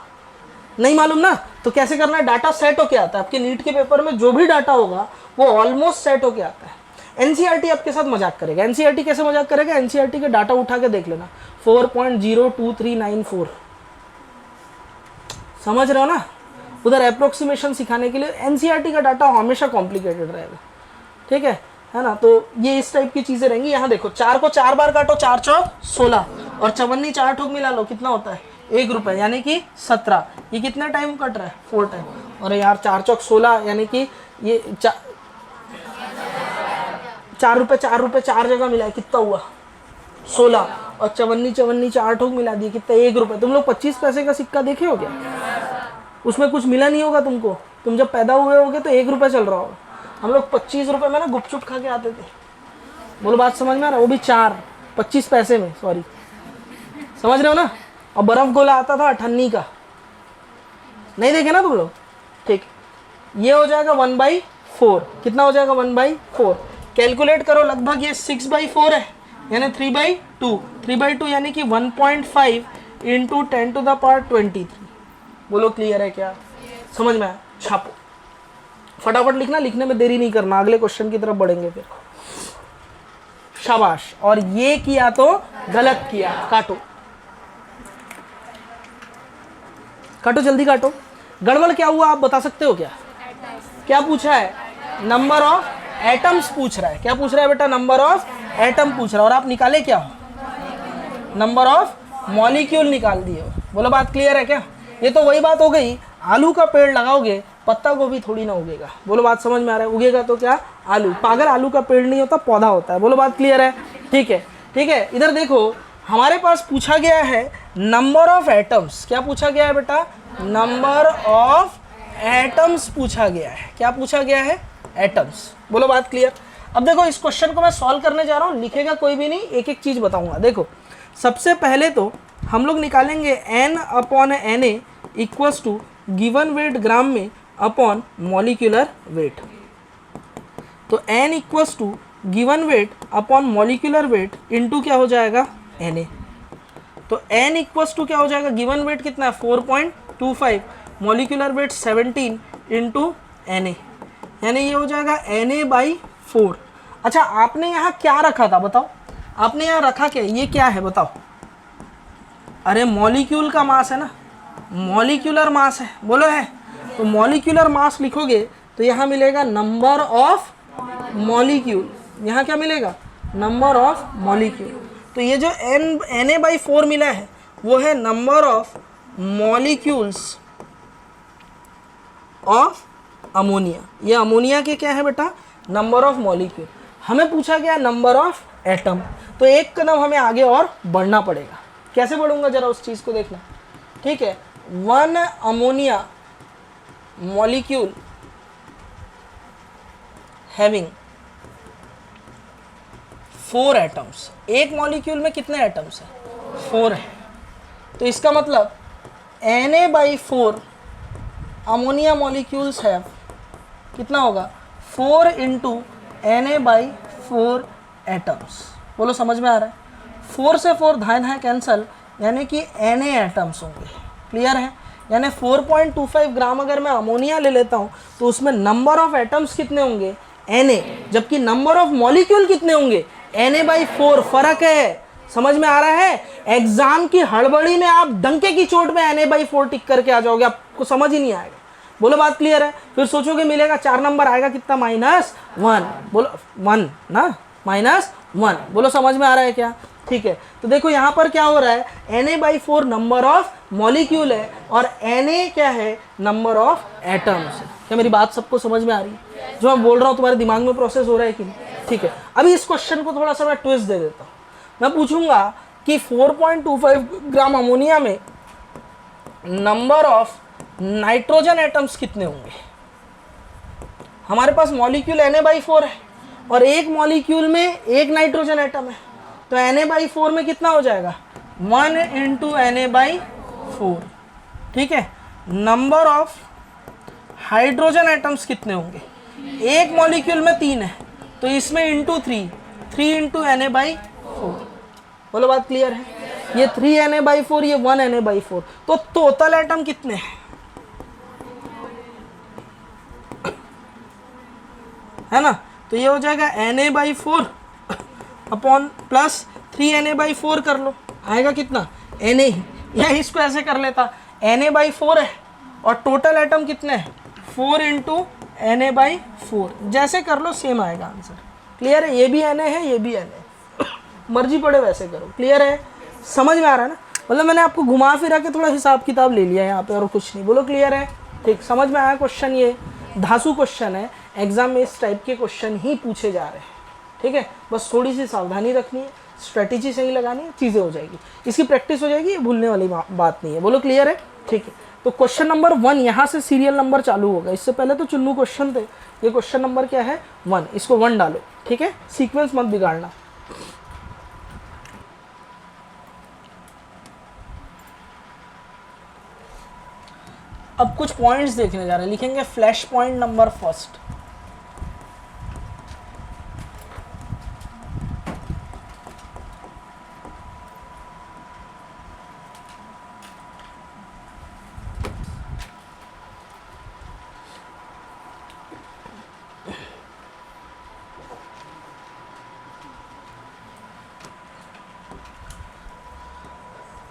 नहीं मालूम ना। तो कैसे करना है, डाटा सेट होके आता है, आपके नीट के पेपर में जो भी डाटा होगा वो ऑलमोस्ट सेट होके आता है। एनसीईआरटी आपके साथ मजाक करेगा, एनसीईआरटी कैसे मजाक करेगा, एनसीईआरटी के डाटा उठा के देख लेना 4.02394, समझ रहे हो ना, उधर अप्रोक्सीमेशन सिखाने के लिए एनसीईआरटी का डाटा हमेशा कॉम्प्लिकेटेड रहेगा, ठीक है ना। तो ये इस टाइप की चीजें रहेंगी। यहाँ देखो 4 को 4 बार काटो, 4 चौक 16 और 54 4 ठोक मिला लो, कितना होता है 1 रुपये, यानी कि 17, ये कितना टाइम कट रहा है 4 टाइम, और यार 4 चौक 16 यानी कि ये 4 रुपये 4 जगह मिला है, कितना हुआ 16, और 54 4 ठोक मिला दिए, कितना 1 रुपये। तुम लोग 25 पैसे का सिक्का देखे हो क्या, उसमें कुछ मिला नहीं होगा तुमको, तुम जब पैदा हुए होगे तो 1 रुपये चल रहा होगा। हम लोग 25 रुपये में ना गुपचुप खा के आते थे, बोलो बात समझ में आ रहा है, वो भी 25 पैसे में, सॉरी समझ रहे हो ना। और बर्फ गोला आता था 98 का, नहीं देखे ना तुम लोग, ठीक। ये हो जाएगा 1/4, कितना हो जाएगा 1/4, कैलकुलेट करो, लगभग ये 6/4 है, यानी 3/2, 3/2 यानी कि 1.5 इंटू 10⁻23, बोलो क्लियर है क्या, समझ में आया। छापो फटाफट लिखना, लिखने में देरी नहीं करना, अगले क्वेश्चन की तरफ बढ़ेंगे फिर, शाबाश। और ये किया तो गलत किया, काटो काटो जल्दी काटो, गड़बड़ क्या हुआ आप बता सकते हो क्या, क्या पूछा है, नंबर ऑफ एटम्स पूछ रहा है, क्या पूछ रहा है बेटा, नंबर ऑफ एटम पूछ रहा है, और आप निकाले क्या हो, नंबर ऑफ मॉलिक्यूल निकाल दिए हो, बोलो बात क्लियर है क्या। ये तो वही बात हो गई, आलू का पेड़ लगाओगे पत्ता गोभी थोड़ी ना उगेगा, बोलो बात समझ में आ रहा है, उगेगा तो क्या आलू, पागल आलू का पेड़ नहीं होता पौधा होता है, बोलो बात क्लियर है, ठीक है ठीक है। इधर देखो हमारे पास पूछा गया है नंबर ऑफ एटम्स, क्या पूछा गया है बेटा, नंबर ऑफ एटम्स पूछा गया है, क्या पूछा गया है एटम्स, बोलो बात क्लियर। अब देखो इस क्वेश्चन को मैं सॉल्व करने जा रहा हूँ, लिखेगा कोई भी नहीं, एक एक चीज बताऊंगा। देखो सबसे पहले तो हम लोग निकालेंगे N/Na equals to given weight gram में अपॉन मॉलिक्यूलर वेट, तो N equals to given weight upon molecular weight into क्या हो जाएगा Na, तो N इक्वल्स टू क्या हो जाएगा, गिवन वेट कितना है 4.25, मॉलिक्यूलर वेट 17 इंटू Na, यानी ये हो जाएगा Na/4। अच्छा आपने यहाँ क्या रखा था बताओ, आपने यहाँ रखा क्या, ये क्या है बताओ, अरे मॉलिक्यूल का मास है ना, मॉलिक्यूलर मास है, बोलो है, तो मॉलिक्यूलर मास लिखोगे तो यहाँ मिलेगा नंबर ऑफ मॉलिक्यूल, यहाँ क्या मिलेगा नंबर ऑफ मॉलिक्यूल, तो ये जो Na/4 मिला है वो है number of molecules of ammonia, ये अमोनिया के क्या है बेटा नंबर ऑफ मॉलिक्यूल। हमें पूछा गया नंबर ऑफ एटम, तो एक कदम हमें आगे और बढ़ना पड़ेगा, कैसे बढ़ूंगा जरा उस चीज को देखना, ठीक है। 1 अमोनिया मॉलिक्यूल हैविंग 4 एटम्स, एक मॉलिक्यूल में कितने एटम्स है 4 है, तो इसका मतलब Na/4 अमोनिया मॉलिक्यूल्स है, कितना होगा 4 इंटू Na/4 एटम्स, बोलो समझ में आ रहा है, 4 से 4 धाए धाए कैंसल, यानी कि Na एटम्स होंगे, क्लियर है। यानी 4.25 ग्राम अगर मैं अमोनिया ले लेता हूँ तो उसमें नंबर ऑफ एटम्स कितने होंगे, Na, जबकि नंबर ऑफ मॉलिक्यूल कितने होंगे, Na/4। फर्क है, समझ में आ रहा है। एग्जाम की हड़बड़ी में आप डंके की चोट में Na/4 टिक करके आ जाओगे, आपको समझ ही नहीं आएगा। बोलो बात क्लियर है। फिर सोचोगे मिलेगा 4 नंबर आएगा कितना, -1। बोलो 1 ना, -1। बोलो समझ में आ रहा है क्या, ठीक है। तो देखो यहाँ पर क्या हो रहा है, Na/4 नंबर ऑफ मॉलिक्यूल है और Na क्या है, नंबर ऑफ एटम्स। क्या मेरी बात सबको समझ में आ रही है? जो मैं बोल रहा हूँ तुम्हारे दिमाग में प्रोसेस हो रहा है कि नहीं, ठीक है। अभी इस क्वेश्चन को थोड़ा सा मैं ट्विस्ट दे देता हूँ। मैं पूछूंगा कि 4.25 ग्राम अमोनिया में नंबर ऑफ नाइट्रोजन एटम्स कितने होंगे। हमारे पास मॉलिक्यूल Na/4 है और एक मॉलिक्यूल में एक नाइट्रोजन एटम है, तो Na/4 में कितना हो जाएगा, 1 × Na/4, ठीक है। नंबर ऑफ हाइड्रोजन एटम्स कितने होंगे, एक मॉलिक्यूल में 3 है तो इसमें × 3 × Na/4। बोलो बात क्लियर है। ये 3 Na/4, ये 1 Na/4, तो टोटल एटम कितने हैं, है ना। तो ये हो जाएगा Na/4 अपॉन प्लस 3 Na/4 कर लो, आएगा कितना, Na ही, या इसको ऐसे कर लेता, Na/4 है और टोटल एटम कितने हैं, 4 × Na/4, जैसे कर लो सेम आएगा आंसर। क्लियर है, ये भी Na है, ये भी Na है, मर्जी पड़े वैसे करो। क्लियर है, समझ में आ रहा है ना। मतलब मैंने आपको घुमा फिरा के थोड़ा हिसाब किताब ले लिया यहाँ पे और कुछ नहीं। बोलो क्लियर है, ठीक, समझ में आया क्वेश्चन। ये धांसू क्वेश्चन है, एग्जाम में इस टाइप के क्वेश्चन ही पूछे जा रहे हैं, ठीक है। बस थोड़ी सी सावधानी रखनी है, स्ट्रेटेजी सही लगानी है, चीज़ें हो जाएगी, इसकी प्रैक्टिस हो जाएगी, ये भूलने वाली बात नहीं है। बोलो क्लियर है, ठीक है। तो क्वेश्चन नंबर 1 यहाँ से सीरियल नंबर चालू होगा, इससे पहले तो चुन्नू क्वेश्चन थे, ये क्वेश्चन नंबर क्या है, 1, इसको 1 डालो, ठीक है, सीक्वेंस मत बिगाड़ना। अब कुछ पॉइंट्स देखने जा रहे हैं, लिखेंगे फ्लैश पॉइंट नंबर फर्स्ट।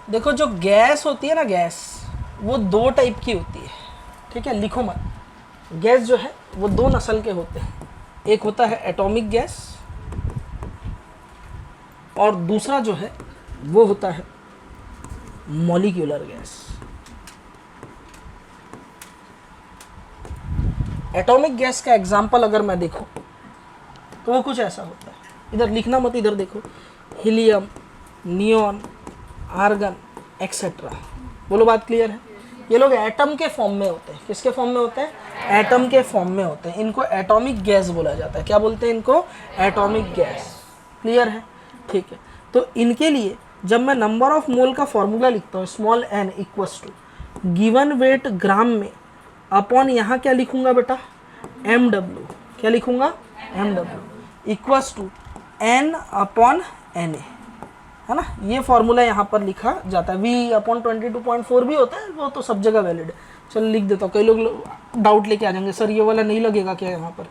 देखो जो गैस होती है ना, गैस वो 2 टाइप की होती है, ठीक है, लिखो मत। गैस जो है वो 2 नस्ल के होते हैं, एक होता है एटॉमिक गैस और दूसरा जो है वो होता है मॉलिक्यूलर गैस। एटॉमिक गैस का एग्जाम्पल अगर मैं देखूं तो वो कुछ ऐसा होता है, इधर लिखना मत, इधर देखो, हीलियम, नियॉन, आर्गन एक्सेट्रा। बोलो बात क्लियर है। ये लोग एटम के फॉर्म में होते हैं, किसके फॉर्म में होते हैं, एटम के फॉर्म में होते हैं, इनको एटॉमिक गैस बोला जाता है। क्या बोलते हैं इनको, एटॉमिक गैस। क्लियर है, ठीक है। तो इनके लिए जब मैं नंबर ऑफ मोल का फॉर्मूला लिखता हूँ, small n equals to given weight gram में अपॉन यहाँ क्या लिखूंगा बेटा, mw, क्या लिखूंगा, mw इक्वल्स टू n/na, है ना। ये फॉर्मूला यहाँ पर लिखा जाता है। V/22.4 भी होता है, वो तो सब जगह वैलिड है। चलो लिख देता हूँ, कई लोग डाउट लेके आ जाएंगे, सर ये वाला नहीं लगेगा क्या यहाँ पर,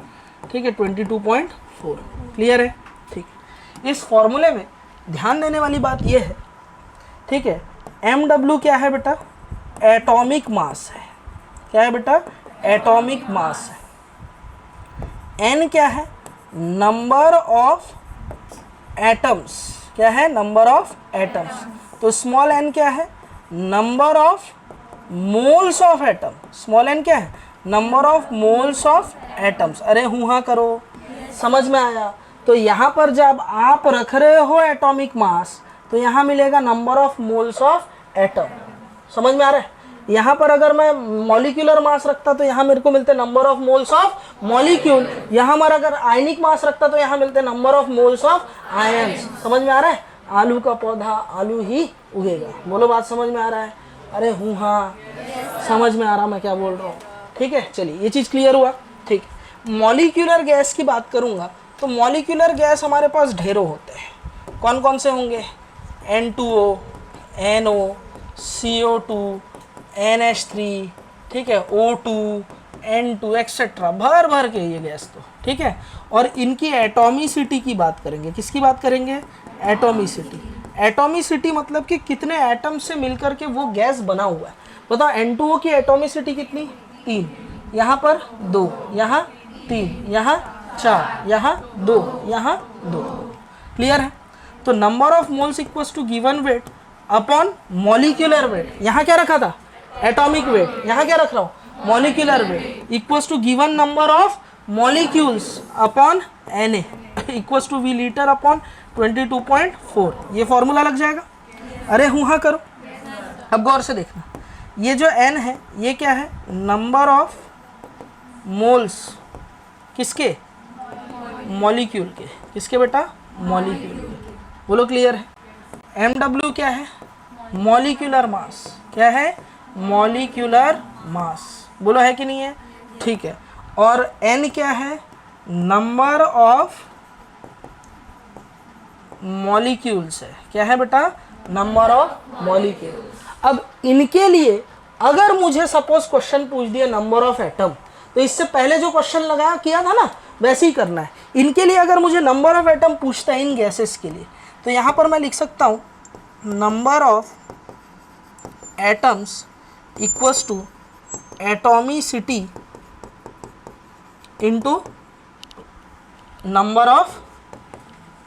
ठीक है, 22.4। क्लियर है, ठीक है। इस फॉर्मूले में ध्यान देने वाली बात ये है, ठीक है, mw क्या है बेटा, एटॉमिक मास है। क्या है बेटा, एटॉमिक मास है। n क्या है, नंबर ऑफ एटम्स, क्या है, नंबर ऑफ एटम्स। तो स्मॉल n क्या है, number of moles of atom. Small n क्या है, number of moles of atoms. अरे हूँ हाँ करो, समझ में आया। तो यहाँ पर जब आप रख रहे हो एटॉमिक मास तो यहाँ मिलेगा number of moles of atom. समझ में आ रहा है। यहाँ पर अगर मैं मॉलिक्यूलर मास रखता तो यहाँ मेरे को मिलते number of moles of molecule. यहाँ पर अगर आयनिक मास रखता तो यहाँ मिलते number of moles of ions. समझ में आ रहा है। आलू का पौधा आलू ही उगेगा। बोलो बात समझ में आ रहा है। अरे हूँ हाँ समझ में आ रहा मैं क्या बोल रहा हूँ। ठीक है चलिए ये चीज़ क्लियर हुआ। ठीक मॉलिक्यूलर गैस की बात करूँगा तो मॉलिक्यूलर गैस हमारे पास ढेरों होते हैं। कौन कौन से होंगे, N2O, NO, CO2, NH3, ठीक है, O2, N2 एक्सेट्रा, भर भर के ये गैस तो, ठीक है। और इनकी एटॉमिसिटी की बात करेंगे, किसकी बात करेंगे? एटॉमिसिटी। एटॉमिसिटी मतलब कि कितने एटम से मिलकर के वो गैस बना हुआ है। बताओ N2O की एटॉमिसिटी कितनी? 3, यहाँ पर 2, यहाँ 3, यहाँ 4, यहाँ 2, यहाँ 2। क्लियर है? तो number of moles equals to given weight upon molecular weight, यहाँ क्या रखा था? एटॉमिक वेट, यहाँ क्या रख रहा हूँ? Molecular weight, equals to given number of molecules upon Na equals to V litre upon 22.4। ये फॉर्मूला लग जाएगा। अरे हूँ हाँ करो। अब गौर से देखना, ये जो N है ये क्या है? नंबर ऑफ मोल्स किसके? मॉलिक्यूल के। किसके बेटा? मॉलिक्यूल के। बोलो क्लियर है? MW क्या है? Molecular mass. क्या है? Molecular mass. बोलो है कि नहीं है? ठीक है। और N क्या है? नंबर ऑफ मॉलिक्यूल्स है। क्या है बेटा? Number of molecule. अब इनके लिए अगर मुझे सपोज क्वेश्चन पूछ दिया नंबर ऑफ एटम, तो इससे पहले जो क्वेश्चन लगाया किया था ना वैसे ही करना है। इनके लिए अगर मुझे नंबर ऑफ एटम पूछता है इन गैसेस के लिए, तो यहाँ पर मैं लिख सकता हूँ number of atoms equals to atomicity into number of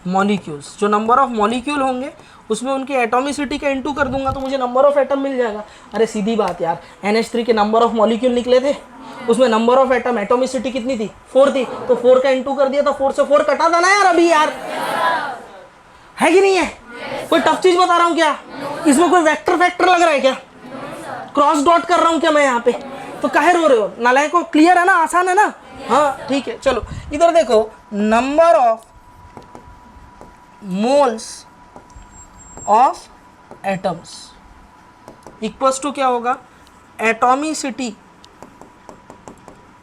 molecules. जो नंबर ऑफ मॉलिक्यूल होंगे उसमें उनकी एटॉमिसिटी का इंटू कर दूंगा तो मुझे नंबर ऑफ एटम मिल जाएगा। अरे सीधी बात यार, NH3 के नंबर ऑफ मॉलिक्यूल निकले थे, उसमें नंबर ऑफ एटम एटॉमिसिटी कितनी थी? 4 थी, तो 4 का इंटू कर दिया था, 4 से 4 कटा था ना यार अभी यार, है कि नहीं है? कोई टफ चीज बता रहा हूँ क्या? इसमें कोई वेक्टर फैक्टर लग रहा है क्या? क्रॉस डॉट कर रहा हूँ क्या मैं यहाँ पे? तो काहे रो रहे हो नालायक को? क्लियर है ना? आसान है ना? हाँ ठीक है। चलो इधर देखो, number of moles of atoms equals to क्या होगा? Atomicity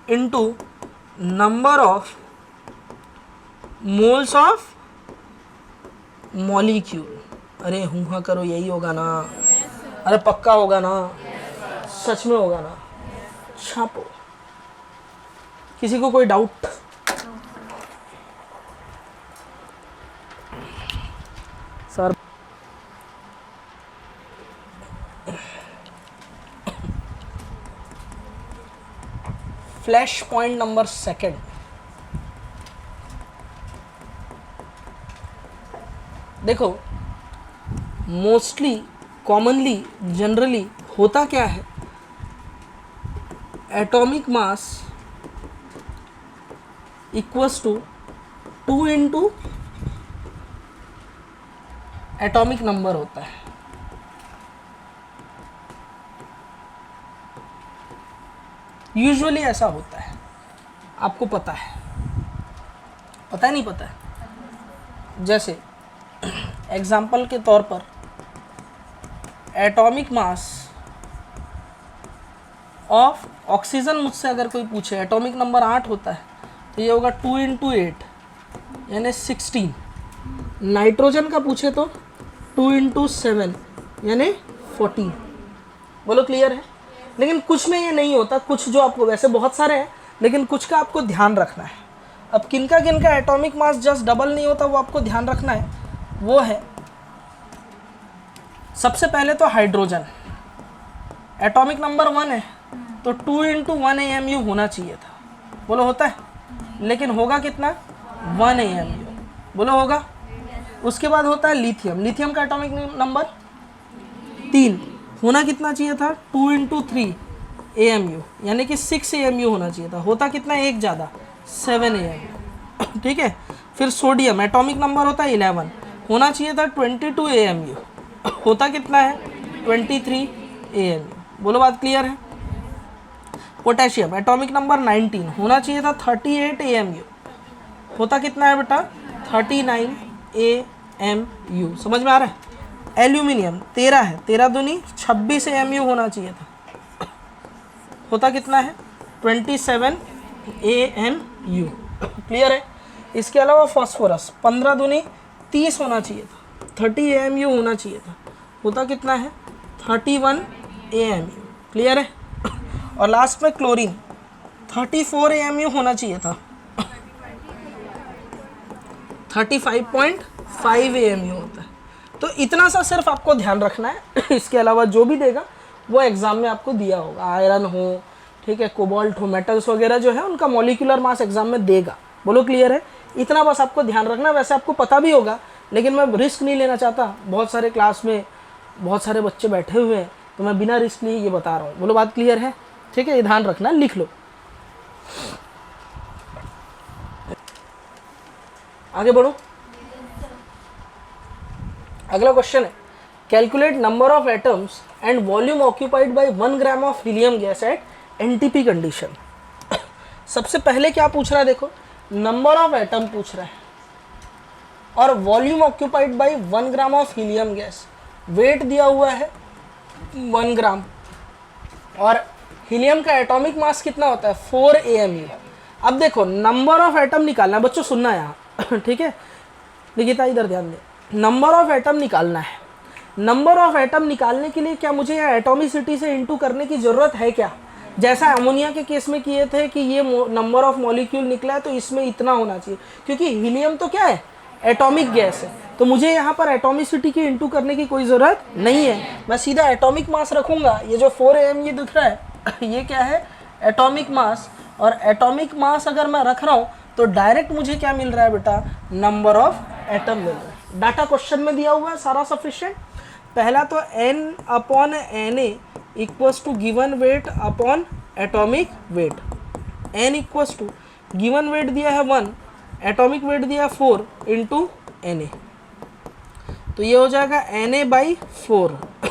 into number of moles of molecule. अरे हूँ हाँ करो, यही होगा ना? अरे पक्का होगा ना? सच में होगा ना? छापो। किसी को कोई doubt? Sir flash point number 2, देखो मोस्टली कॉमनली जनरली होता क्या है? Atomic mass equals to 2 into atomic number होता है। यूजुअली ऐसा होता है, आपको पता है? पता है नहीं पता है? जैसे एग्जाम्पल के तौर पर एटॉमिक मास ऑफ ऑक्सीजन मुझसे अगर कोई पूछे, एटॉमिक नंबर 8 होता है, तो ये होगा 2 इंटू 8 यानी 16। नाइट्रोजन का पूछे तो 2 इंटू 7 यानी 14। बोलो क्लियर है? लेकिन कुछ में ये नहीं होता, कुछ जो आपको, वैसे बहुत सारे हैं लेकिन कुछ का आपको ध्यान रखना है। अब किनका किनका एटॉमिक मास जस्ट डबल नहीं होता वो आपको ध्यान रखना है। वो है सबसे पहले तो हाइड्रोजन, एटॉमिक नंबर 1 है तो 2 इंटू 1 AMU होना चाहिए था। बोलो होता है? लेकिन होगा कितना? 1 AMU। बोलो होगा? उसके बाद होता है लिथियम, लिथियम का एटॉमिक नंबर 3 होना कितना चाहिए था? 2 इंटू 3 AMU यानी कि 6 AMU होना चाहिए था। होता कितना? एक ज़्यादा, 7 AMU। ठीक है। फिर सोडियम, एटॉमिक नंबर होता है 11, होना चाहिए था 22 AMU। होता कितना है? 23 AMU। बोलो बात क्लियर है? पोटेशियम, एटॉमिक नंबर 19, होना चाहिए था 38 AMU। होता कितना है बेटा? 39 AMU। समझ में आ रहा है? एल्यूमिनियम 13 है, 13 दूनी 26 AMU होना चाहिए था। होता कितना है? 27 AMU। क्लियर है? इसके अलावा फॉस्फोरस 15 दूनी 30 होना चाहिए था, 30 AMU होना चाहिए था। होता कितना है? 31 AMU। क्लियर है। और लास्ट में क्लोरीन 34 AMU होना चाहिए था, 35.5 AMU होता है। तो इतना सा सिर्फ आपको ध्यान रखना है। इसके अलावा जो भी देगा वो एग्जाम में आपको दिया होगा, आयरन हो, ठीक है, कोबाल्ट हो, मेटल्स वगैरह जो है उनका मॉलिक्यूलर मास एग्जाम में देगा। बोलो क्लियर है। इतना बस आपको ध्यान रखना। वैसे आपको पता भी होगा, लेकिन मैं रिस्क नहीं लेना चाहता। बहुत सारे क्लास में बहुत सारे बच्चे बैठे हुए हैं, तो मैं बिना रिस्क लिए ये बता रहा हूँ। बोलो बात क्लियर है, ठीक है, ये ध्यान रखना, लिख लो। आगे बढ़ो। अगला क्वेश्चन है, calculate number of atoms and volume occupied by 1 gram of helium gas at NTP condition. सबसे पहले क्या पूछ रहा है, देखो, नंबर ऑफ एटम पूछ रहा है और volume occupied by 1 gram of helium gas. Weight दिया हुआ है 1 ग्राम और हीलियम का एटॉमिक मास कितना होता है 4 AMU। अब देखो नंबर ऑफ एटम निकालना है, बच्चों सुनना है यहाँ, ठीक है, निकिता इधर ध्यान दे। नंबर ऑफ एटम निकालना है। नंबर ऑफ एटम निकालने के लिए क्या मुझे यहाँ एटॉमिसिटी से इंटू करने की ज़रूरत है क्या? जैसा अमोनिया के केस में किए थे कि ये नंबर ऑफ मॉलिक्यूल निकला है तो इसमें इतना होना चाहिए, क्योंकि हीलियम तो क्या है, एटॉमिक गैस है। तो मुझे यहाँ पर एटॉमिसिटी की इंटू करने की कोई ज़रूरत नहीं है। मैं सीधा एटॉमिक मास रखूँगा। ये जो 4 AMU दिख रहा है ये क्या है, एटॉमिक मास। और एटॉमिक मास अगर मैं रख रहा हूँ तो डायरेक्ट मुझे क्या मिल रहा है बेटा, नंबर ऑफ एटम मिल रहा है। डाटा क्वेश्चन में दिया हुआ है सारा सफिशिएंट। पहला तो N/Na equals to given weight upon atomic weight. N equals to given weight दिया है 1, एटॉमिक वेट दिया है 4 इंटू Na। तो ये हो जाएगा Na/4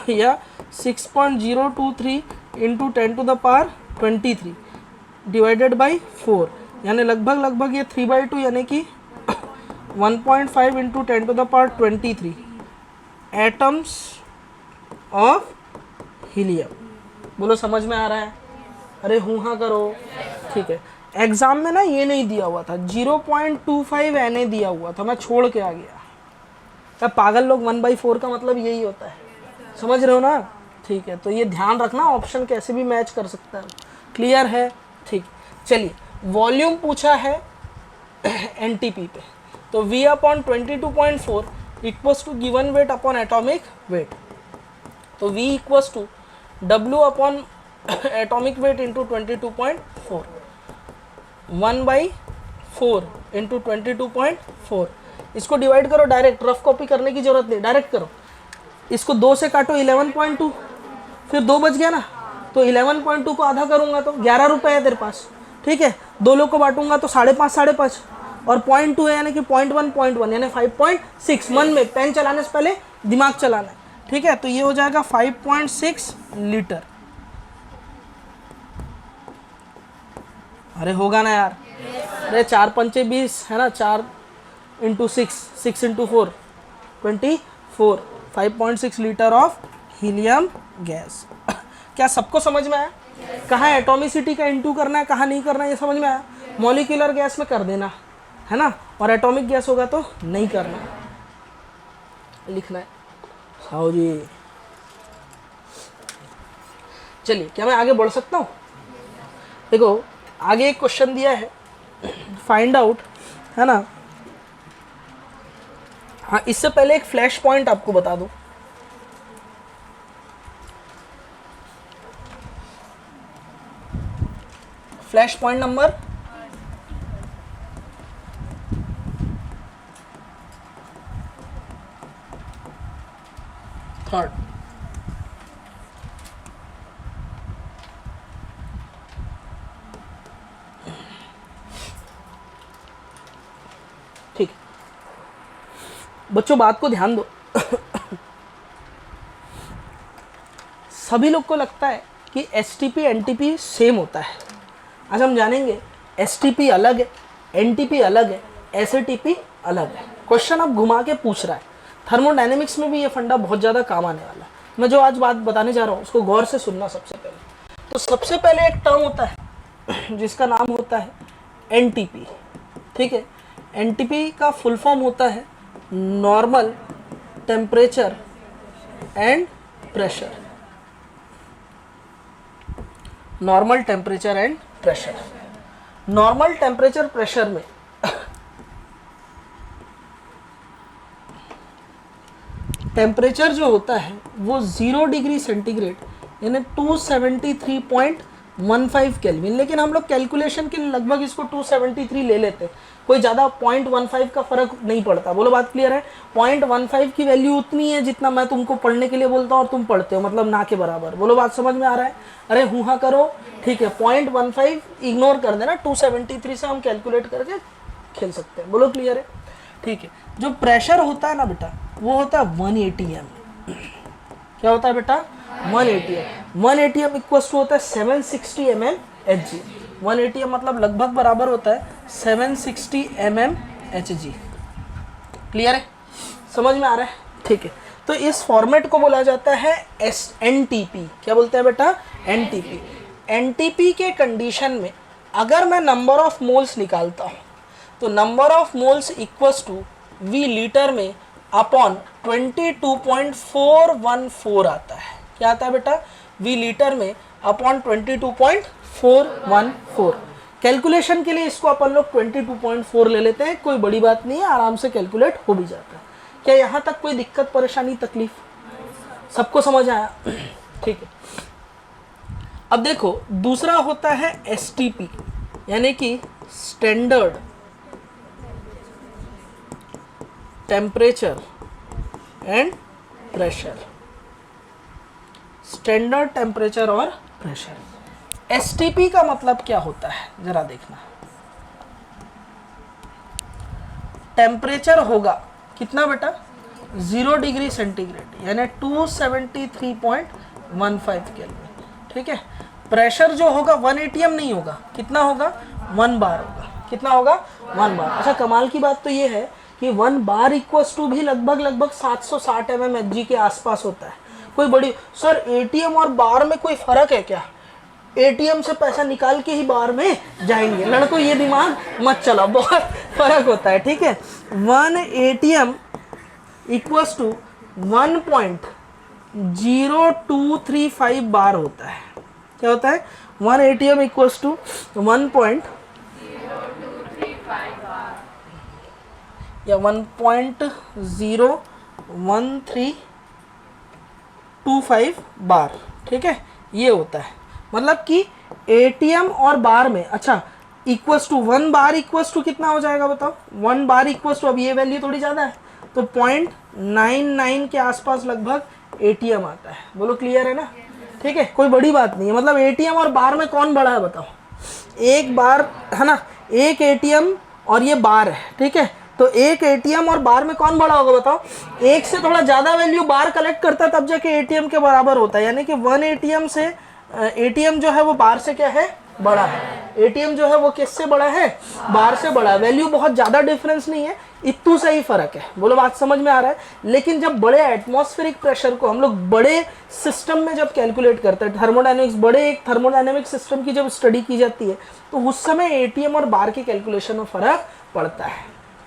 या 6.023 इंटू 10⁻23 डिवाइडेड बाई 4, यानी लगभग ये 3/2 यानी कि 1.5 इंटू 10⁻23 एटम्स ऑफ हीलियम। बोलो समझ में आ रहा है? अरे हूँ हाँ करो, ठीक है। एग्जाम में ना ये नहीं दिया हुआ था, 0.25 Na दिया हुआ था, मैं छोड़ के आ गया। अब पागल लोग 1/4 का मतलब यही होता है, समझ रहे हो ना? ठीक है, तो ये ध्यान रखना, ऑप्शन कैसे भी मैच कर सकता है। क्लियर है? ठीक। चलिए, वॉल्यूम पूछा है एनटीपी पे, तो V/22.4 equals to given weight upon atomic weight. तो V equals to W upon atomic weight into 22.4, 1/4 into 22.4। इसको डिवाइड करो डायरेक्ट, रफ कॉपी करने की जरूरत नहीं, डायरेक्ट करो। इसको 2 से काटो 11.2, फिर 2 बच गया ना, तो 11.2 को आधा करूंगा तो 11 रुपये है तेरे पास, ठीक है। 2 लोग को बांटूंगा तो 5.5 और 0.2 है यानी कि 0.1 यानी 5.6। मन में पेन चलाने से पहले दिमाग चलाना है, ठीक है। तो ये हो जाएगा 5.6 लीटर। अरे होगा ना यार, अरे 4 पंचे 20 है ना, 4 into 6 into 4 24, 5.6 litre of helium gas. क्या सबको समझ में आया? कहाँ एटॉमिसिटी का इंटू करना है, कहाँ नहीं करना है, ये समझ में आया? मॉलिक्यूलर गैस में कर देना है ना, और एटॉमिक गैस होगा तो नहीं करना, लिखना है। साहू जी चलिए, क्या मैं आगे बढ़ सकता हूँ? देखो आगे एक क्वेश्चन दिया है, फाइंड आउट, है ना। हाँ, इससे पहले एक फ्लैश पॉइंट आपको बता दूं। Flash point number 3। ठीक, बच्चों बात को ध्यान दो। सभी लोग को लगता है कि एसटीपी एनटीपी सेम होता है। आज हम जानेंगे एसटीपी अलग है, एनटीपी अलग है, एसएटीपी अलग है। क्वेश्चन अब घुमा के पूछ रहा है। थर्मोडायनेमिक्स में भी ये फंडा बहुत ज़्यादा काम आने वाला है। मैं जो आज बात बताने जा रहा हूँ उसको गौर से सुनना। सबसे पहले तो सबसे पहले एक टर्म होता है जिसका नाम होता है एनटीपी, ठीक है। एनटीपी का फुल फॉर्म होता है normal temperature and pressure. Normal temperature and pressure. Normal temperature pressure में टेम्परेचर जो होता है वो 0 डिग्री सेंटीग्रेड यानी 273.15 केल्विन, लेकिन हम लोग कैलकुलेशन के लिए लगभग इसको 273 ले लेते हैं, कोई ज़्यादा 0.15 का फर्क नहीं पड़ता। बोलो बात क्लियर है? 0.15 की वैल्यू उतनी है जितना मैं तुमको पढ़ने के लिए बोलता हूँ और तुम पढ़ते हो, मतलब ना के बराबर। बोलो बात समझ में आ रहा है? अरे हुआ करो, ठीक है। 0.15 इग्नोर कर देना, 273 से हम कैलकुलेट करके खेल सकते हैं। बोलो क्लियर है? ठीक है। जो प्रेशर होता है ना बेटा वो होता है 180 एम। क्या होता है बेटा? 180 एम। 180 एम इक्वल्स टू होता है 760 M M H G. 180 M मतलब लगभग बराबर होता है 760 M M H G. Clear है? समझ में आ रहा है? ठीक है। तो इस फॉर्मेट को बोला जाता है एनटीपी। क्या बोलते हैं बेटा? एनटीपी। एनटीपी के कंडीशन में अगर मैं नंबर ऑफ मोल्स निकालता हूँ तो number of moles equals to V litre में अपॉन 22.414 आता है। क्या आता है बेटा? वी लीटर में अपॉन 22.414। कैलकुलेशन के लिए इसको अपन लोग 22.4 ले लेते हैं, कोई बड़ी बात नहीं है, आराम से कैलकुलेट हो भी जाता है। क्या यहाँ तक कोई दिक्कत परेशानी तकलीफ? सबको समझ आया? ठीक है। अब देखो दूसरा होता है एसटीपी यानी कि standard temperature and pressure. Standard temperature और प्रेशर। एसटीपी का मतलब क्या होता है जरा देखना। टेम्परेचर होगा कितना बेटा? 0 डिग्री सेंटीग्रेड यानी 273.15 केल्विन। ठीक है। प्रेशर जो होगा 180 एम नहीं होगा, कितना होगा? 1 बार होगा। कितना होगा? 1 बार। अच्छा कमाल की बात तो ये है कि 1 बार इक्वल्स टू भी लगभग 760 एम एच जी के आसपास होता है। कोई बड़ी सर एटीएम और बार में कोई फर्क है क्या? एटीएम से पैसा निकाल के ही बार में जाएंगे। लड़कों ये दिमाग मत चलाओ, बहुत फर्क होता है। ठीक है। 1 एटीएम इक्वल्स टू 1.0235 बार होता है। क्या होता है? 1 एटीएम इक्वल्स टू 1.01325 बार। ठीक है, ये होता है। मतलब कि एटीएम और बार में, अच्छा equals to 1 bar equals to कितना हो जाएगा बताओ? 1 बार इक्वल्स टू, अब ये वैल्यू थोड़ी ज़्यादा है तो 0.99 के आसपास लगभग एटीएम आता है। बोलो क्लियर है ना? ठीक है, कोई बड़ी बात नहीं है। मतलब एटीएम और बार में कौन बड़ा है बताओ? एक बार है ना, एक एटीएम और ये बार है। ठीक है, तो एक एटीएम और बार में कौन बड़ा होगा बताओ? एक से थोड़ा ज़्यादा वैल्यू बार कलेक्ट करता है तब जाके एटीएम के बराबर होता है। यानी कि 1 एटीएम से एटीएम जो है वो बार से क्या है? बड़ा है। एटीएम जो है वो किससे बड़ा है? बार से बड़ा है। वैल्यू बहुत ज़्यादा डिफरेंस नहीं है, इतू से ही फर्क है। बोलो बात समझ में आ रहा है? लेकिन जब बड़े एटमॉस्फेरिक प्रेशर को हम लोग बड़े सिस्टम में जब कैलकुलेट करते हैं, थर्मोडायनेमिक्स, बड़े एक थर्मोडायनेमिक सिस्टम की जब स्टडी की जाती है तो उस समय एटीएम और बार के कैलकुलेशन में फ़र्क पड़ता है।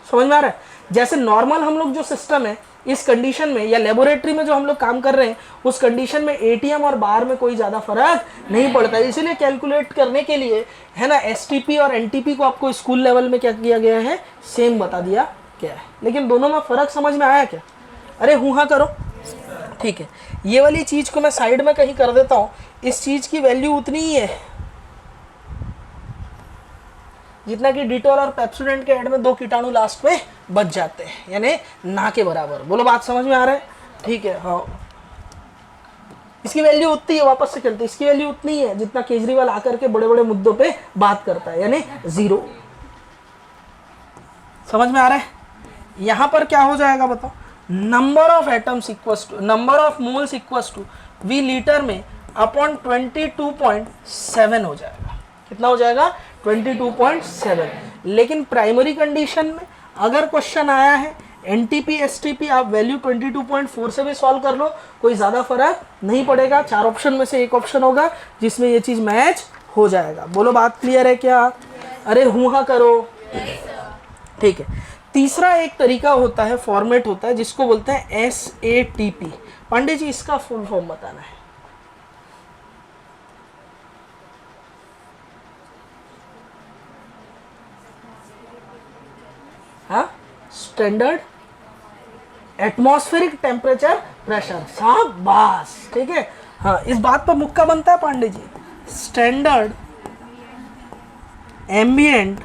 समझ में आ रहा है? जैसे नॉर्मल हम लोग जो सिस्टम है इस कंडीशन में या लेबोरेटरी में जो हम लोग काम कर रहे हैं उस कंडीशन में एटीएम और बार में कोई ज़्यादा फर्क नहीं पड़ता। इसीलिए कैलकुलेट करने के लिए है ना एसटीपी और एनटीपी को आपको स्कूल लेवल में क्या किया गया है? सेम बता दिया गया है। लेकिन दोनों में फ़र्क समझ में आया क्या? अरे हुआ करो। ठीक है, ये वाली चीज़ को मैं साइड में कहीं कर देता हूँ। इस चीज़ की वैल्यू उतनी ही है जितना कि डिटॉल और पेप्सोडेंट के एड में 2 कीटाणु लास्ट में बच जाते हैं, यानी ना के बराबर। बोलो बात समझ में आ रहा है? ठीक है। हाँ, इसकी वैल्यू उतनी है, वापस से करते, इसकी वैल्यू उतनी है जितना केजरीवाल आकर के बड़े बड़े मुद्दों पे बात करता है, यानी 0। समझ में आ रहा है? यहां पर क्या हो जाएगा बताओ? Number of atoms equals to number of moles equals to V litre में अपॉन 22.7 हो जाएगा। कितना हो जाएगा? 22.7। लेकिन प्राइमरी कंडीशन में अगर क्वेश्चन आया है एनटीपी एसटीपी, आप वैल्यू 22.4 से भी सॉल्व कर लो, कोई ज़्यादा फर्क नहीं पड़ेगा। 4 ऑप्शन में से एक ऑप्शन होगा जिसमें ये चीज़ मैच हो जाएगा। बोलो बात क्लियर है क्या? अरे हुआ करो। ठीक है। तीसरा एक तरीका होता है, फॉर्मेट होता है जिसको बोलते हैं SATP। पांडे जी इसका फुल फॉर्म बताना है। Standard atmospheric temperature pressure. शाबाश, ठीक है। हाँ, इस बात पर मुक्का बनता है Pandey ji. Standard ambient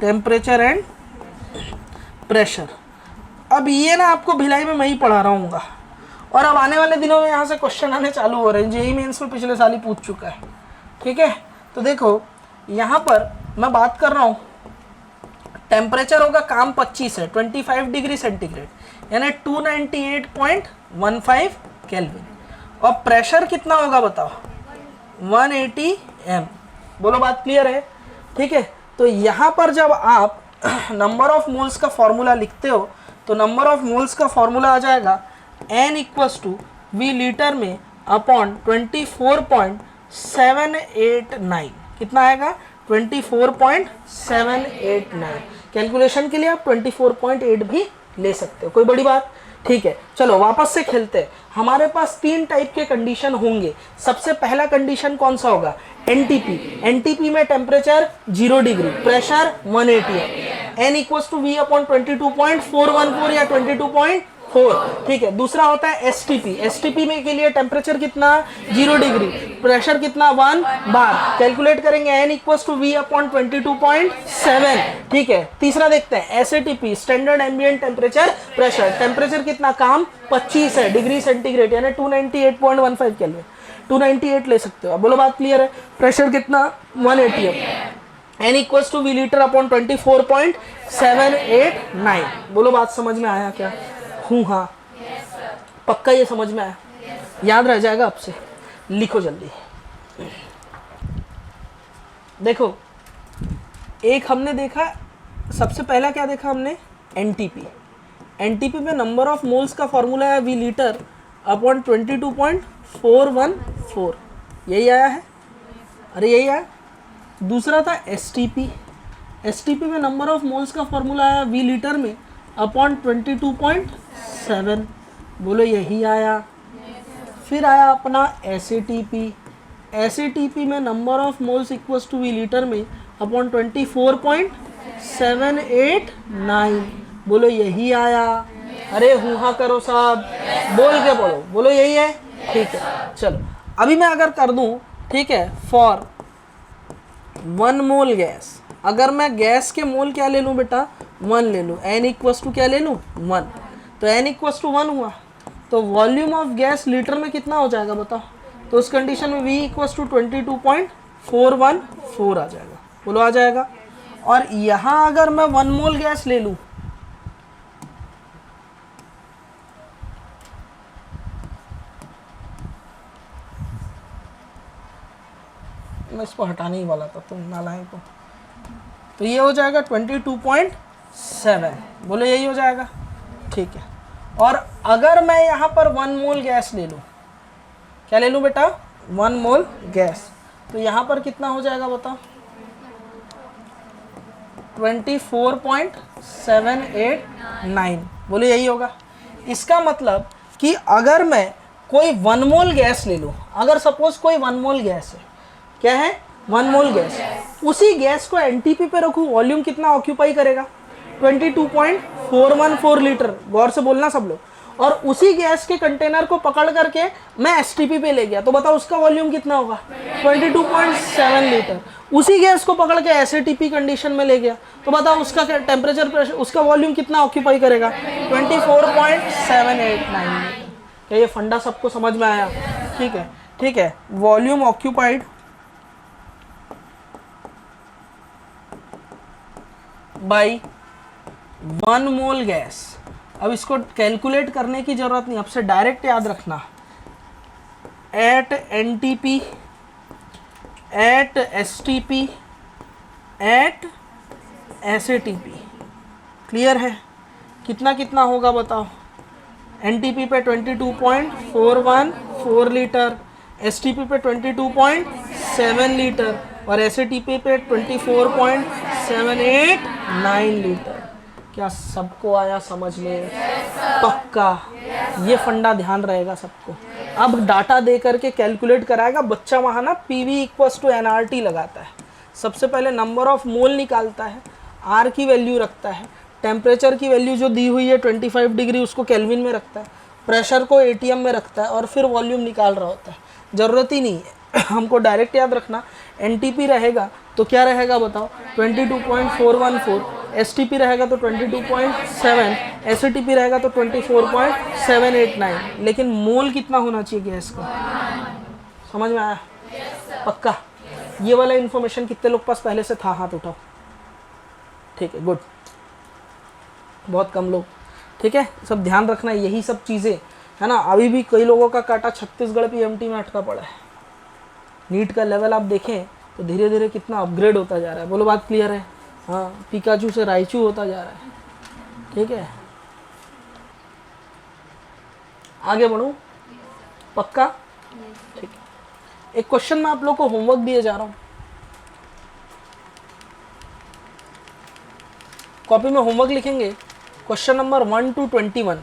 temperature and pressure. अब ये ना आपको भिलाई में मैं ही पढ़ा रहा हूँगा, और अब आने वाले दिनों में यहाँ से क्वेश्चन आने चालू हो रहे हैं। जेईई मेंस में पिछले साल ही पूछ चुका है, ठीक है। तो देखो यहाँ पर मैं बात कर रहा हूँ, टेम्परेचर होगा काम 25 है, 25 डिग्री सेंटीग्रेड, यानी 298.15 केल्विन। और प्रेशर कितना होगा बताओ, 180 m। बोलो बात क्लियर है, ठीक है। तो यहाँ पर जब आप नंबर ऑफ मोल्स का फॉर्मूला लिखते हो तो नंबर ऑफ मोल्स का फॉर्मूला आ जाएगा n equals to V litre में अपॉन 24.789। कितना आएगा, 24.789। कैलकुलेशन के लिए आप 24.8 भी ले सकते हो, कोई बड़ी बात, ठीक है। चलो वापस से खेलते हैं। हमारे पास 3 टाइप के कंडीशन होंगे। सबसे पहला कंडीशन कौन सा होगा, एनटीपी। एनटीपी में टेम्परेचर 0 डिग्री, प्रेशर 180 है, n equals to V upon 22.414 या 22.4, ठीक है। दूसरा होता है एसटीपी। एसटीपी में के लिए टेम्परेचर कितना, 0 डिग्री, प्रेशर कितना, 1 बार। कैलकुलेट करेंगे n equals to V upon 22.7, ठीक है। तीसरा देखते हैं SATP, standard ambient temperature pressure. Temperature कितना, काम 25 है डिग्री सेंटीग्रेड, यानी 298.15 केल्विन, 298 ले सकते हो। अब बोलो बात क्लियर है। प्रेशर कितना, 180 है, n equals to V litre upon 24.789। बोलो बात समझ में आया क्या? हूँ हाँ, पक्का ये समझ में आया, याद रह जाएगा आपसे। लिखो जल्दी। देखो एक हमने देखा, सबसे पहला क्या देखा हमने, एनटीपी। एनटीपी में नंबर ऑफ मोल्स का फॉर्मूला है वी लीटर अपॉन 22.414, यही आया है, अरे यही आया। दूसरा था एसटीपी। एसटीपी में नंबर ऑफ मोल्स का फॉर्मूला है वी लीटर में अपॉन 22.7, बोलो यही आया। फिर आया अपना एसएटीपी। एसएटीपी में number of moles equals to V litre में अपॉन 24.789, बोलो यही आया। अरे हूँ हाँ करो साहब, बोल के बोलो, बोलो यही है, ठीक है। चलो अभी मैं अगर कर दूं, ठीक है, फॉर 1 मोल गैस, अगर मैं गैस के मोल क्या ले लूँ बेटा, 1 ले लूँ, n इक्वल्स टू क्या ले लूँ, 1। तो n इक्वल्स टू 1 हुआ, तो वॉल्यूम ऑफ गैस लीटर में कितना हो जाएगा बताओ। तो उस कंडीशन में v इक्वल्स टू 22.414 आ जाएगा, बोलो आ जाएगा। और यहाँ अगर मैं 1 मोल गैस ले लूँ, मैं इसको हटाने ही वाला था, तुम नालायक को। तो ये हो जाएगा 22.7, बोलो यही हो जाएगा, ठीक है। और अगर मैं यहाँ पर 1 मोल गैस ले लूँ, क्या ले लूँ बेटा, 1 मोल गैस, तो यहाँ पर कितना हो जाएगा बताओ, 24.789, बोलो यही होगा। इसका मतलब कि अगर मैं कोई 1 मोल गैस ले लूँ, अगर सपोज कोई 1 मोल गैस है, क्या है, 1 मोल गैस, उसी गैस को एनटीपी पे रखूँ, वॉल्यूम कितना ऑक्यूपाई करेगा, 22.414 लीटर, गौर से बोलना सब लोग। और उसी गैस के कंटेनर को पकड़ करके मैं एसटीपी पे ले गया, तो बताओ उसका वॉल्यूम कितना होगा, 22.7 लीटर। उसी गैस को पकड़ के एसएटीपी कंडीशन में ले गया, तो बताओ उसका टेम्परेचर प्रेशर, उसका वॉल्यूम कितना ऑक्यूपाई करेगा, 24.789 लीटर। क्या ये फंडा सबको समझ में आया? ठीक है, ठीक है। Volume occupied by 1 mole gas. अब इसको कैलकुलेट करने की जरूरत नहीं, आपसे डायरेक्ट याद रखना, at NTP at STP at SATP. Clear है? कितना कितना होगा बताओ, एनटीपी पे 22.414 लीटर, एसटीपी पे 22.7 लीटर और एसएटीपी पे 24.789 लीटर। क्या सबको आया समझ में? पक्का, ये फंडा ध्यान रहेगा सबको। अब डाटा दे करके कैलकुलेट कराएगा बच्चा, वहाँ ना पीवी इक्वल्स टू एनआरटी लगाता है, सबसे पहले नंबर ऑफ मोल निकालता है, आर की वैल्यू रखता है, टेम्परेचर की वैल्यू जो दी हुई है 25 डिग्री उसको केल्विन में रखता है, प्रेशर को एटीएम में रखता है और फिर वॉल्यूम निकाल रहा होता है। ज़रूरत ही नहीं है हमको डायरेक्ट याद रखना, एनटीपी रहेगा तो क्या रहेगा बताओ 22.414, एसटीपी रहेगा तो 22.7, एसटीपी रहेगा तो 24.789, लेकिन मोल कितना होना चाहिए गैस का, समझ में आया? पक्का? ये वाला इन्फॉर्मेशन कितने लोग पास पहले से था, हाथ उठाओ। ठीक है, गुड, बहुत कम लोग। ठीक है, सब ध्यान रखना, यही सब चीज़ें है ना। अभी भी कई लोगों का काटा छत्तीसगढ़ पीएमटी में अटका पड़ा है। नीट का लेवल आप देखें तो धीरे धीरे कितना अपग्रेड होता जा रहा है। बोलो बात क्लियर है? हाँ, पिकाचू से रायचू होता जा रहा है। ठीक है, आगे बढ़ूं? पक्का? ठीक है, एक क्वेश्चन मैं आप लोग को होमवर्क दिए जा रहा हूं। कॉपी में होमवर्क लिखेंगे क्वेश्चन नंबर 1 to 21,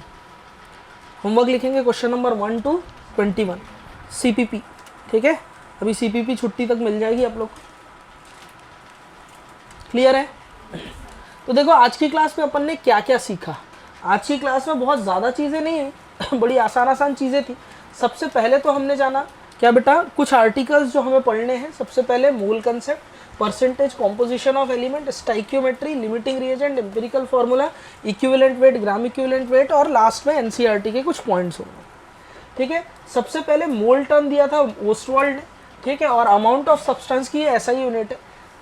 होमवर्क लिखेंगे क्वेश्चन नंबर 1 to 21 सीपीपी। ठीक है, अभी सीपीपी छुट्टी तक मिल जाएगी आप लोग, क्लियर है? तो देखो आज की क्लास में अपन ने क्या क्या सीखा। आज की क्लास में बहुत ज़्यादा चीज़ें नहीं है बड़ी आसान आसान चीज़ें थी। सबसे पहले तो हमने जाना क्या बेटा, कुछ आर्टिकल्स जो हमें पढ़ने हैं। सबसे पहले मोल concept, percentage, composition of element, stoichiometry, limiting reagent, empirical formula, equivalent weight, gram equivalent weight और लास्ट में एनसीईआरटी के कुछ पॉइंट्स होंगे। ठीक है, सबसे पहले मोल टर्म दिया था ओस्टवाल्ड ने। ठीक है, और अमाउंट ऑफ सब्सटेंस की ऐसा ही यूनिट है।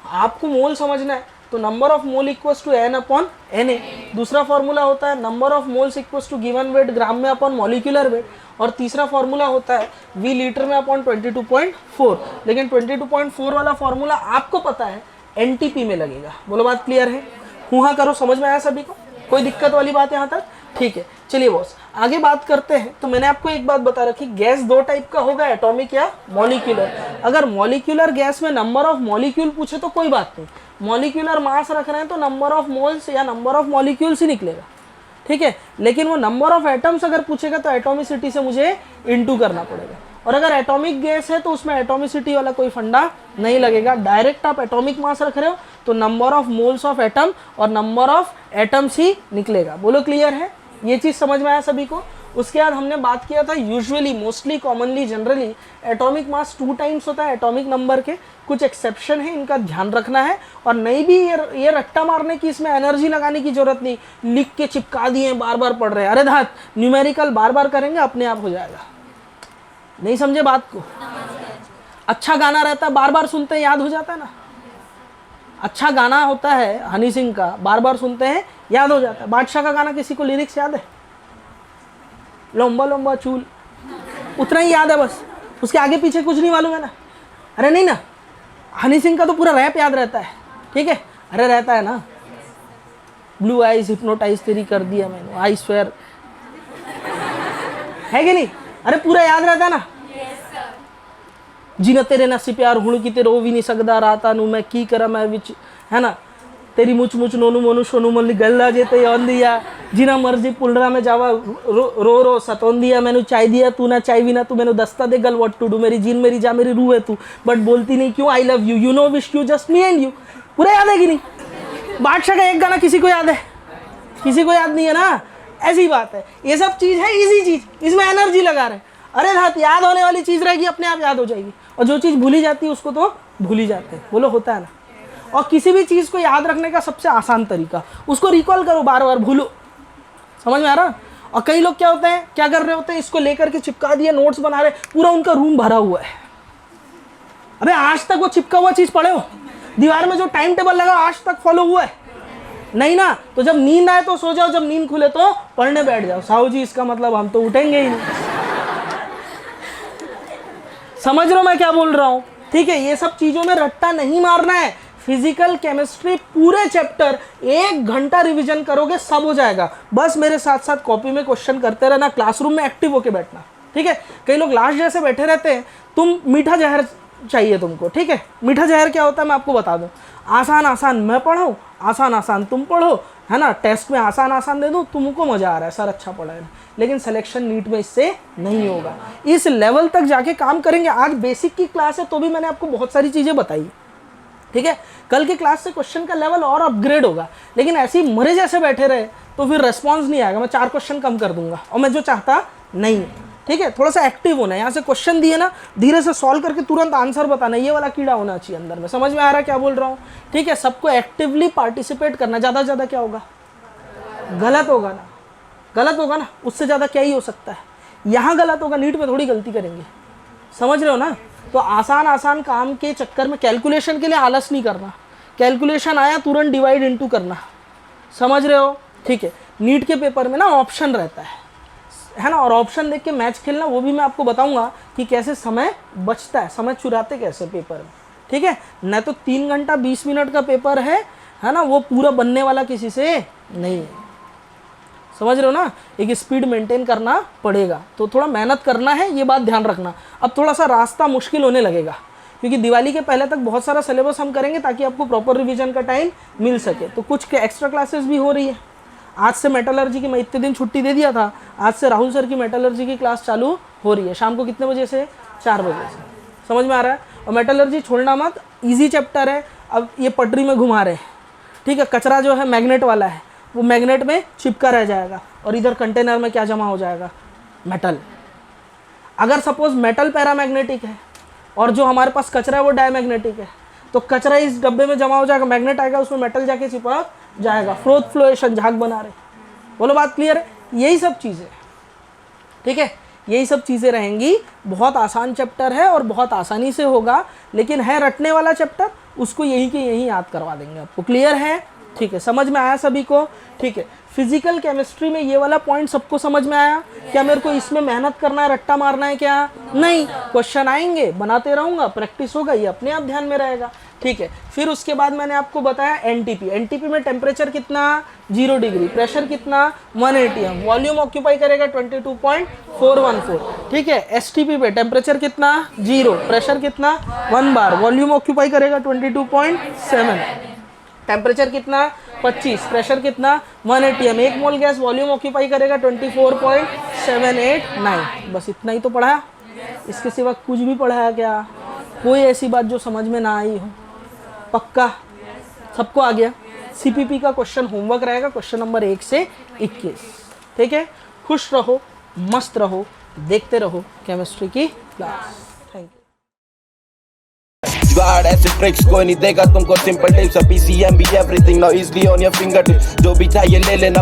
आपको मोल समझना है तो number of mole equals to N upon N A. दूसरा फॉर्मूला होता है number of moles equals to given weight gram में अपॉन मॉलिक्यूलर वेट। और तीसरा फॉर्मूला होता है वी लीटर में अपॉन 22.4। लेकिन 22.4 वाला फॉर्मूला आपको पता है एनटीपी में लगेगा। बोलो बात क्लियर है? हुआ करो, समझ में आया सभी को? कोई दिक्कत वाली बात यहाँ तक? ठीक है, चलिए बॉस आगे बात करते हैं। तो मैंने आपको एक बात बता रखी, गैस दो टाइप का होगा, एटॉमिक या मॉलिक्यूलर। अगर मॉलिक्यूलर गैस में नंबर ऑफ मॉलिक्यूल पूछे तो कोई बात नहीं, मॉलिक्यूलर मास रख रहे हैं तो नंबर ऑफ मोल्स या नंबर ऑफ मॉलिक्यूल्स ही निकलेगा। ठीक है, लेकिन वो नंबर ऑफ एटम्स अगर पूछेगा तो एटॉमिसिटी से मुझे इनटू करना पड़ेगा। और अगर एटॉमिक गैस है तो उसमें एटॉमिसिटी वाला कोई फंडा नहीं लगेगा, डायरेक्ट आप एटॉमिक मास रख रहे हो तो number of moles of atom और नंबर ऑफ एटम्स ही निकलेगा। बोलो क्लियर है? ये चीज़ समझ में आया सभी को? उसके बाद हमने बात किया था usually, mostly, commonly, generally atomic mass 2 times होता है एटॉमिक नंबर के। कुछ एक्सेप्शन है, इनका ध्यान रखना है। और नहीं भी ये रट्टा मारने की, इसमें एनर्जी लगाने की जरूरत नहीं, लिख के चिपका दिए बार बार पढ़ रहे हैं। अरे धात, न्यूमेरिकल बार बार करेंगे अपने आप हो जाएगा। नहीं समझे बात को? अच्छा गाना रहता है, बार बार सुनते हैं याद हो जाता है ना। अच्छा गाना होता है हनी सिंह का, बार बार सुनते हैं याद हो जाता है। बादशाह का गाना किसी को लिरिक्स याद है? लंबा लंबा चूल, उतना ही याद है बस, उसके आगे पीछे कुछ नहीं मालूम है ना। अरे नहीं ना, हनी सिंह का तो पूरा रैप याद रहता है। ठीक है, अरे रहता है ना, ब्लू आइज हिप्नोटाइज तेरी कर दिया मैंने, आई स्वेयर, है कि नहीं? अरे पूरा याद रहता है ना। जीना तेरे नसी प्यार हुण की तेरे हो भी नहीं सकदा राता नू मैं की करा मैं विच, है ना, तेरी मुच मुच नोनू मोनू सोनू मोली गल्ला जेते यौन दिया, जिना मर्जी पुलरा में जावा रो रो सतौन दिया, मैंने चाय दिया तू ना चाय भी ना, तू मैंने दस्ता दे गल व्हाट टू डू, मेरी जीन मेरी जा मेरी रूह है तू, बट बोलती नहीं क्यों, I love you, you know wish you just me and you. पूरा याद है कि नहीं? बादशाह का एक गाना किसी को याद है? किसी को याद नहीं है ना। ऐसी बात है, ये सब चीज़ है इजी चीज़, इसमें एनर्जी लगा रहे हैं। अरे रात याद होने वाली चीज़ रहेगी, अपने आप याद हो जाएगी। और जो चीज़ भूली जाती है उसको तो भूल ही जाते हैं। बोलो होता है ना। और किसी भी चीज़ को याद रखने का सबसे आसान तरीका, उसको रिकॉल करो, बार बार भूलो। समझ में आ रहा? और कई लोग क्या होते हैं, क्या कर रहे होते हैं, इसको लेकर के चिपका दिया, नोट्स बना रहे, पूरा उनका रूम भरा हुआ है। अबे आज तक वो चिपका हुआ चीज़ पढ़े हो? दीवार में जो टाइम टेबल लगा आज तक फॉलो हुआ है? नहीं ना। तो जब नींद आए तो सो जाओ, जब नींद खुले तो पढ़ने बैठ जाओ। साहू जी इसका मतलब हम तो उठेंगे ही नहीं। समझ रहे हो मैं क्या बोल रहा हूँ? ठीक है, ये सब चीज़ों में रट्टा नहीं मारना है। फिजिकल केमिस्ट्री पूरे चैप्टर 1 घंटा रिवीजन करोगे, सब हो जाएगा। बस मेरे साथ साथ कॉपी में क्वेश्चन करते रहना, क्लासरूम में एक्टिव होके बैठना। ठीक है, कई लोग लास्ट जैसे बैठे रहते हैं, तुम मीठा जहर चाहिए तुमको। ठीक है, मीठा जहर क्या होता है मैं आपको बता दूं। आसान आसान मैं पढ़ूँ, आसान आसान तुम पढ़ो, है ना, टेस्ट में आसान आसान दे दूँ, तुमको मज़ा आ रहा है, सर अच्छा पढ़ा है, लेकिन सिलेक्शन नीट में इससे नहीं होगा। इस लेवल तक जाके काम करेंगे। आज बेसिक की क्लास है तो भी मैंने आपको बहुत सारी चीज़ें बताई, ठीक है, कल के क्लास से क्वेश्चन का लेवल और अपग्रेड होगा, लेकिन ऐसे ही मरे जैसे बैठे रहे तो फिर रेस्पॉन्स नहीं आएगा, मैं 4 क्वेश्चन कम कर दूंगा और मैं जो चाहता नहीं है। ठीक है, थोड़ा सा एक्टिव होना है, यहाँ से क्वेश्चन दिए ना धीरे से सॉल्व करके तुरंत आंसर बताना, ये वाला कीड़ा होना चाहिए अंदर में। समझ में आ रहा है क्या बोल रहा हूँ? ठीक है, सबको एक्टिवली पार्टिसिपेट करना, ज़्यादा से ज़्यादा क्या होगा, गलत होगा ना, गलत होगा ना, उससे ज़्यादा क्या ही हो सकता है। यहाँ गलत होगा, नीट में थोड़ी गलती करेंगे, समझ रहे हो ना? तो आसान आसान काम के चक्कर में कैलकुलेशन के लिए आलस नहीं करना, कैलकुलेशन आया तुरंत डिवाइड इनटू करना, समझ रहे हो? ठीक है, नीट के पेपर में ना ऑप्शन रहता है ना, और ऑप्शन देख के मैच खेलना, वो भी मैं आपको बताऊंगा कि कैसे समय बचता है, समय चुराते कैसे पेपर में। ठीक है, न तो 3 घंटा 20 मिनट का पेपर है ना, वो पूरा बनने वाला किसी से नहीं है, समझ रहे हो ना? एक स्पीड मेंटेन करना पड़ेगा, तो थोड़ा मेहनत करना है, ये बात ध्यान रखना। अब थोड़ा सा रास्ता मुश्किल होने लगेगा, क्योंकि दिवाली के पहले तक बहुत सारा सिलेबस हम करेंगे ताकि आपको प्रॉपर रिवीजन का टाइम मिल सके। तो कुछ एक्स्ट्रा क्लासेस भी हो रही है, आज से मेटलर्जी की, मैं इतने दिन छुट्टी दे दिया था, आज से राहुल सर की मेटलर्जी की क्लास चालू हो रही है, शाम को कितने बजे से? 4 बजे से। समझ में आ रहा है? और मेटलर्जी छोड़ना मत, ईजी चैप्टर है। अब ये पटरी में घुमा रहे हैं, ठीक है, कचरा जो है मैग्नेट वाला है, वो मैग्नेट में चिपका रह जाएगा और इधर कंटेनर में क्या जमा हो जाएगा? मेटल। अगर सपोज मेटल पैरामैग्नेटिक है और जो हमारे पास कचरा है वो डायमैग्नेटिक है, तो कचरा इस डब्बे में जमा हो जाएगा, मैग्नेट आएगा, उसमें मेटल जाके चिपक जाएगा, फ्लोएशन, झाग बना रहे। बोलो बात क्लियर है? यही सब चीज़ें, ठीक है, यही सब चीज़ें रहेंगी। बहुत आसान चैप्टर है और बहुत आसानी से होगा, लेकिन है रटने वाला चैप्टर, उसको यही के यही याद करवा देंगे आपको। क्लियर है? ठीक है, समझ में आया सभी को? ठीक है, फिजिकल केमिस्ट्री में ये वाला पॉइंट सबको समझ में आया? क्या मेरे को इसमें मेहनत करना है, रट्टा मारना है क्या? नहीं, क्वेश्चन आएंगे, बनाते रहूँगा, प्रैक्टिस होगा, ये अपने आप ध्यान में रहेगा। ठीक है, फिर उसके बाद मैंने आपको बताया एनटीपी। एनटीपी में टेम्परेचर कितना? 0 डिग्री। प्रेशर कितना? 1 atm। वॉल्यूम ऑक्यूपाई करेगा 22.414। ठीक है, एसटीपी पे टेम्परेचर कितना? 0। प्रेशर कितना? 1 बार। वॉल्यूम ऑक्यूपाई करेगा 22.7। टेम्परेचर कितना? 25। प्रेशर कितना? 1 atm। 1 मोल गैस वॉल्यूम ऑक्यूपाई करेगा 24.789। बस इतना ही तो पढ़ाया, इसके सिवा कुछ भी पढ़ाया क्या? कोई ऐसी बात जो समझ में ना आई हो? पक्का सबको आ गया? सीपीपी का क्वेश्चन होमवर्क रहेगा, क्वेश्चन नंबर 1 से 21। ठीक है, खुश रहो, मस्त रहो, देखते रहो केमिस्ट्री की क्लास। Thank you. जुगाड़ ऐसे ट्रिक्स कोई नहीं देगा तुमको, सिंपल टिप्स, PCM भी everything now easily on your finger tips, जो भी चाहिए ले लेना।